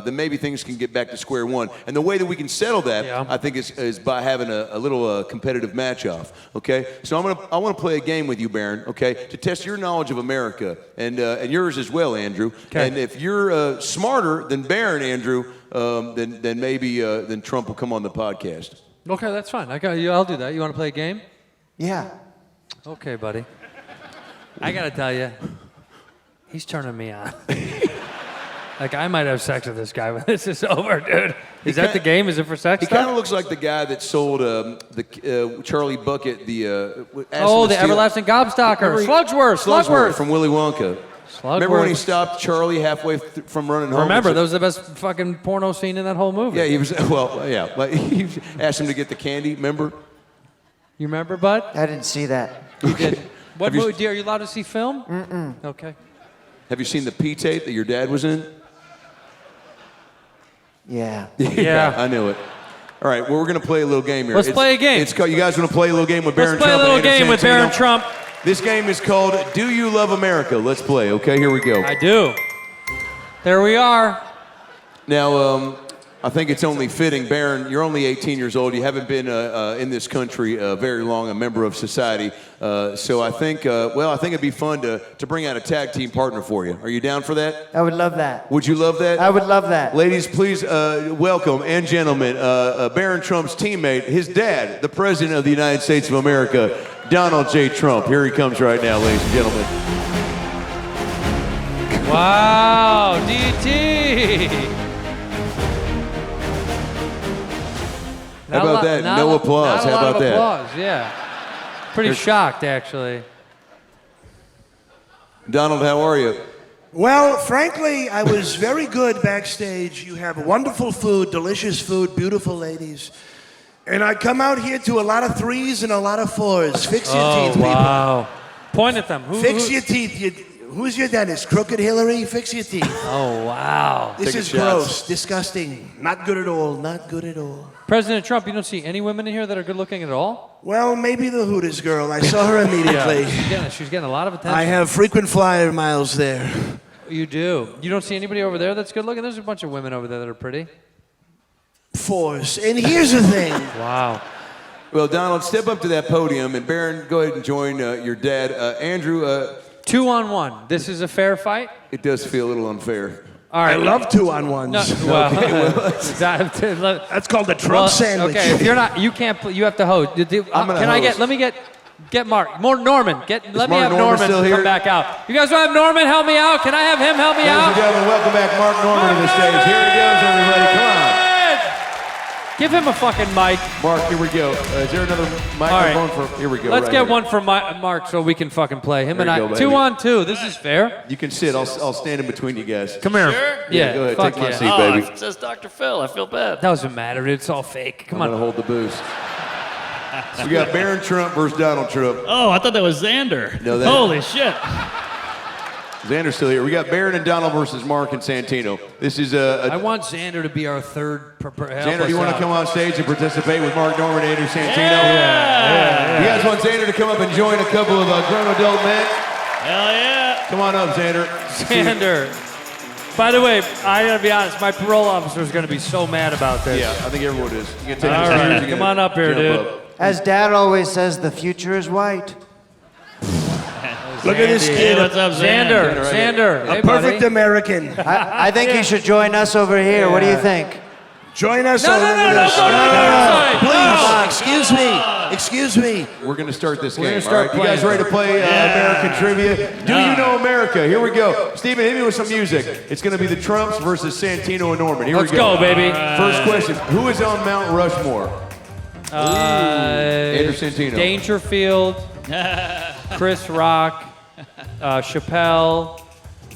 Speaker 2: then maybe things can get back to square one. And the way that we can settle that, I think, is by having a little competitive match-off, okay? So I want to play a game with you, Barron, okay, to test your knowledge of America and yours as well, Andrew.
Speaker 6: Okay.
Speaker 2: And if you're smarter than Barron, Andrew, then maybe then Trump will come on the podcast.
Speaker 6: Okay, that's fine. I'll do that. You want to play a game?
Speaker 12: Yeah.
Speaker 6: Okay, buddy. I got to tell you, he's turning me on. Like, I might have sex with this guy when this is over, dude. Is that the game? Is it for sex?
Speaker 2: He kind of looks like the guy that sold the Charlie Bucket the
Speaker 6: everlasting gobstocker, Slugsworth
Speaker 2: from Willy Wonka. Remember when he stopped Charlie halfway from running home?
Speaker 6: Remember, that was the best fucking porno scene in that whole movie.
Speaker 2: Yeah, he was. Well, yeah, but he asked him to get the candy. Remember?
Speaker 6: You remember, Bud?
Speaker 12: I didn't see that.
Speaker 6: You did. What movie? Are you allowed to see film?
Speaker 12: Mm-mm.
Speaker 6: Okay.
Speaker 2: Have you seen the P tape that your dad was in?
Speaker 12: Yeah.
Speaker 6: Yeah.
Speaker 2: I knew it. All right, well, we're going to play a little game here.
Speaker 6: Let's play a game.
Speaker 2: It's called, you guys want to play a little game with Barron
Speaker 6: Let's play
Speaker 2: Trump?
Speaker 6: a little game with Barron Trump.
Speaker 2: This game is called Do You Love America? Let's play, okay? Here we go.
Speaker 6: I do. There we are.
Speaker 2: Now, I think it's only fitting, Barron, you're only 18 years old. You haven't been in this country very long, a member of society. So I think, I think it'd be fun to bring out a tag team partner for you. Are you down for that?
Speaker 12: I would love that.
Speaker 2: Would you love that?
Speaker 12: I would love that.
Speaker 2: Ladies, please welcome and gentlemen, Barron Trump's teammate, his dad, the President of the United States of America, Donald J. Trump. Here he comes right now, ladies and gentlemen.
Speaker 6: Wow, DT.
Speaker 2: How about that? No applause. How about that?
Speaker 6: Applause, yeah. Pretty shocked, actually.
Speaker 2: Donald, how are you?
Speaker 4: Well, frankly, I was very good backstage. You have wonderful food, delicious food, beautiful ladies. And I come out here to a lot of 3s and a lot of 4s. Fix your teeth, people.
Speaker 6: Wow. Point at them.
Speaker 4: Fix your teeth. Who's your dentist? Crooked Hillary? Fix your teeth.
Speaker 6: Oh, wow.
Speaker 4: This is gross, disgusting. Not good at all, not good at all.
Speaker 6: President Trump, you don't see any women in here that are good looking at all?
Speaker 4: Well, maybe the Hooters girl. I saw her immediately.
Speaker 6: Yeah, she's getting a lot of attention.
Speaker 4: I have frequent flyer miles there.
Speaker 6: You do. You don't see anybody over there that's good looking? There's a bunch of women over there that are pretty.
Speaker 4: 4s. And here's the thing.
Speaker 6: Wow.
Speaker 2: Well, Donald, step up to that podium, and Barron, go ahead and join your dad. Andrew.
Speaker 6: 2-on-1. This is a fair fight?
Speaker 2: It does feel a little unfair.
Speaker 6: All right.
Speaker 4: I love 2-on-1s.
Speaker 6: No, well,
Speaker 4: that's called the Trump sandwich.
Speaker 6: Okay, if you're not, you can't. You have to host. Let me get Mark. Norman. Let me have Norman come back out. You guys want to have Norman help me out? Can I have him help me out?
Speaker 2: Ladies and gentlemen, welcome back Mark Norman to the stage. Here he goes, everybody. Come on.
Speaker 6: Give him a fucking mic.
Speaker 2: Mark, here we go. Is there another microphone for? Here we go.
Speaker 6: Let's get one for Mark so we can fucking play. Him and I. 2-on-2. This is fair.
Speaker 2: You can sit. I'll stand in between you guys.
Speaker 6: Come here.
Speaker 14: Sure?
Speaker 6: Yeah.
Speaker 2: Go ahead.
Speaker 6: Fuck
Speaker 2: Take my
Speaker 6: yeah.
Speaker 2: seat, baby.
Speaker 14: It says Dr. Phil. I feel bad.
Speaker 6: Doesn't matter. It's all fake. Come on.
Speaker 2: I'm gonna hold the boost. So we got Barron Trump versus Donald Trump.
Speaker 14: Oh, I thought that was Xander.
Speaker 2: No,
Speaker 14: holy shit.
Speaker 2: Xander's still here. We got Barron and Donald versus Mark and Santino. This is
Speaker 6: I want Xander to be our third.
Speaker 2: Xander, do you want to come on stage and participate with Mark Norman and Andrew Santino?
Speaker 14: Yeah.
Speaker 2: You guys want Xander to come up and join a couple of grown adult men?
Speaker 14: Hell yeah.
Speaker 2: Come on up, Xander.
Speaker 6: Xander. By the way, I gotta be honest, my parole officer is gonna be so mad about this.
Speaker 2: Yeah, I think everyone is. You can take
Speaker 6: All right, come on up here, dude.
Speaker 12: As Dad always says, the future is white.
Speaker 4: Look at this kid.
Speaker 14: Hey, what's up,
Speaker 6: Xander.
Speaker 4: A perfect American.
Speaker 12: I think you should join us over here. What do you think?
Speaker 4: Join us
Speaker 6: No,
Speaker 4: over
Speaker 6: no, no,
Speaker 4: this.
Speaker 6: no, go to the other side.
Speaker 4: Please. Excuse me.
Speaker 2: We're going to start this game.
Speaker 6: gonna start
Speaker 2: all right? You guys ready to play American trivia? Do you know America? Here we go. Steven, hit me with some music. It's going to be the Trumps versus Santino and Norman. Here
Speaker 6: Let's
Speaker 2: we go.
Speaker 6: go, baby.
Speaker 2: First question. Who is on Mount Rushmore? Andrew Santino.
Speaker 6: Dangerfield, Chris Rock, Chappelle,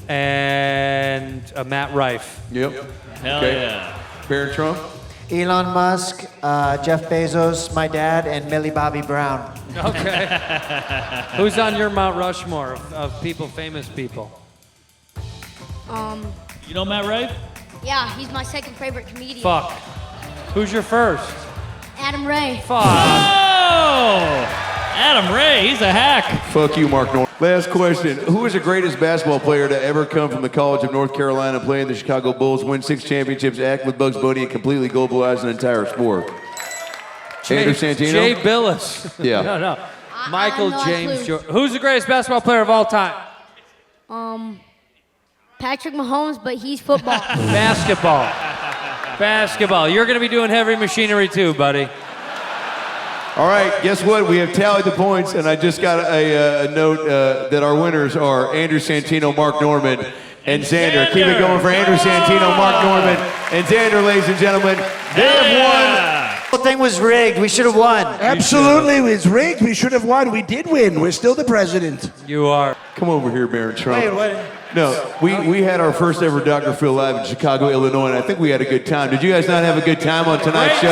Speaker 6: and Matt Rife.
Speaker 2: Yep.
Speaker 14: Hell yeah.
Speaker 2: Barron Trump?
Speaker 12: Elon Musk, Jeff Bezos, my dad, and Millie Bobby Brown.
Speaker 6: Okay. Who's on your Mount Rushmore of people, famous people?
Speaker 14: You know Matt Rife?
Speaker 15: Yeah, he's my second favorite comedian.
Speaker 6: Fuck. Who's your first?
Speaker 15: Adam.ray.
Speaker 6: Fuck.
Speaker 14: Oh! Adam Ray, he's a hack.
Speaker 2: Fuck you, Mark Norman. Last question. Who is the greatest basketball player to ever come from the College of North Carolina, play in the Chicago Bulls, win 6 championships, act with Bugs Bunny, and completely globalize an entire sport? Andrew Santino?
Speaker 6: Jay Billis.
Speaker 2: Yeah.
Speaker 6: No. Michael
Speaker 15: no
Speaker 6: James
Speaker 15: clue.
Speaker 6: Jordan. Who's the greatest basketball player of all time?
Speaker 15: Patrick Mahomes, but he's football.
Speaker 6: Basketball. You're going to be doing heavy machinery too, buddy.
Speaker 2: All right, guess what? We have tallied the points, and I just got a note that our winners are Andrew Santino, Mark Norman, and Xander. Keep it going for Andrew Santino, Mark Norman, and Xander, ladies and gentlemen. They have won.
Speaker 12: The whole thing was rigged. We should have won.
Speaker 4: Absolutely, it was rigged. We should have won. We did win. We're still the president.
Speaker 6: You are.
Speaker 2: Come over here, Barron Trump.
Speaker 12: Wait, what?
Speaker 2: No, we had our first ever Dr. Phil live in Chicago, Illinois, and I think we had a good time. Did you guys not have a good time on tonight's show?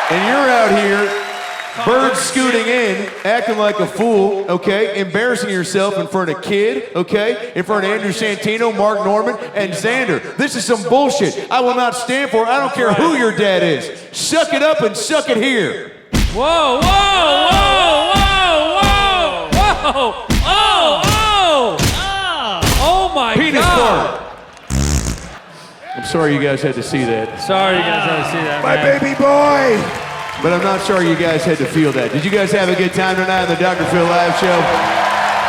Speaker 2: And you're out here, bird scooting in, acting like a fool, okay? Embarrassing yourself in front of Kid, okay? In front of Andrew Santino, Mark Norman, and Xander. This is some bullshit I will not stand for. I don't care who your dad is. Suck it up and suck it here.
Speaker 6: Whoa, whoa, whoa, whoa, whoa, whoa. Oh, oh. Oh, my
Speaker 2: Penis
Speaker 6: God.
Speaker 2: fart. I'm sorry you guys had to see that.
Speaker 6: Sorry you guys had to see that,
Speaker 4: My
Speaker 6: man.
Speaker 4: baby boy.
Speaker 2: But I'm not sorry you guys had to feel that. Did you guys have a good time tonight on the Dr. Phil Live show?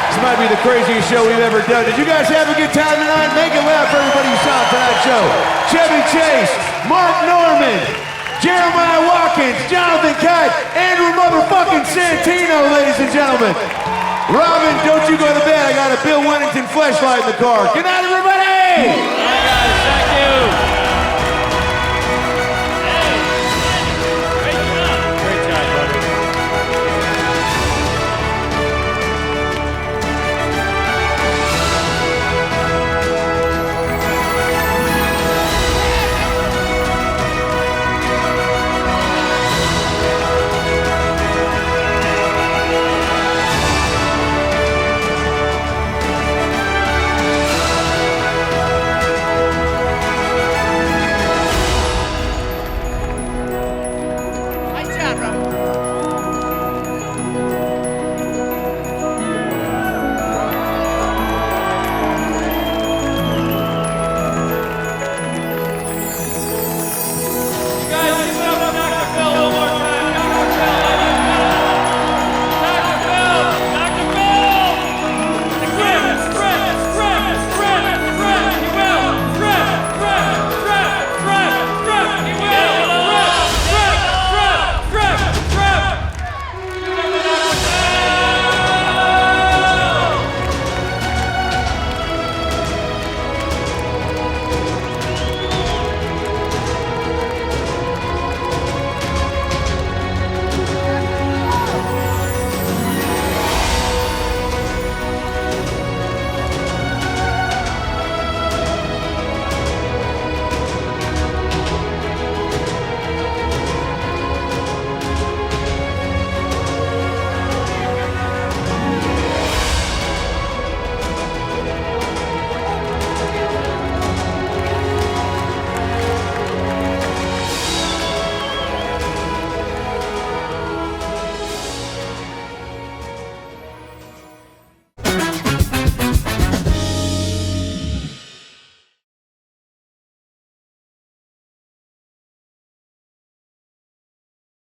Speaker 2: This might be the craziest show we've ever done. Did you guys have a good time tonight? Make it loud for everybody who saw tonight's show. Chevy Chase, Mark Norman, Jeremiah Watkins, Jonathan Kite, Andrew motherfucking Santino, ladies and gentlemen. Robin, don't you go to bed. I got a Bill Wennington fleshlight in the car. Good night, everybody!
Speaker 6: Thank you.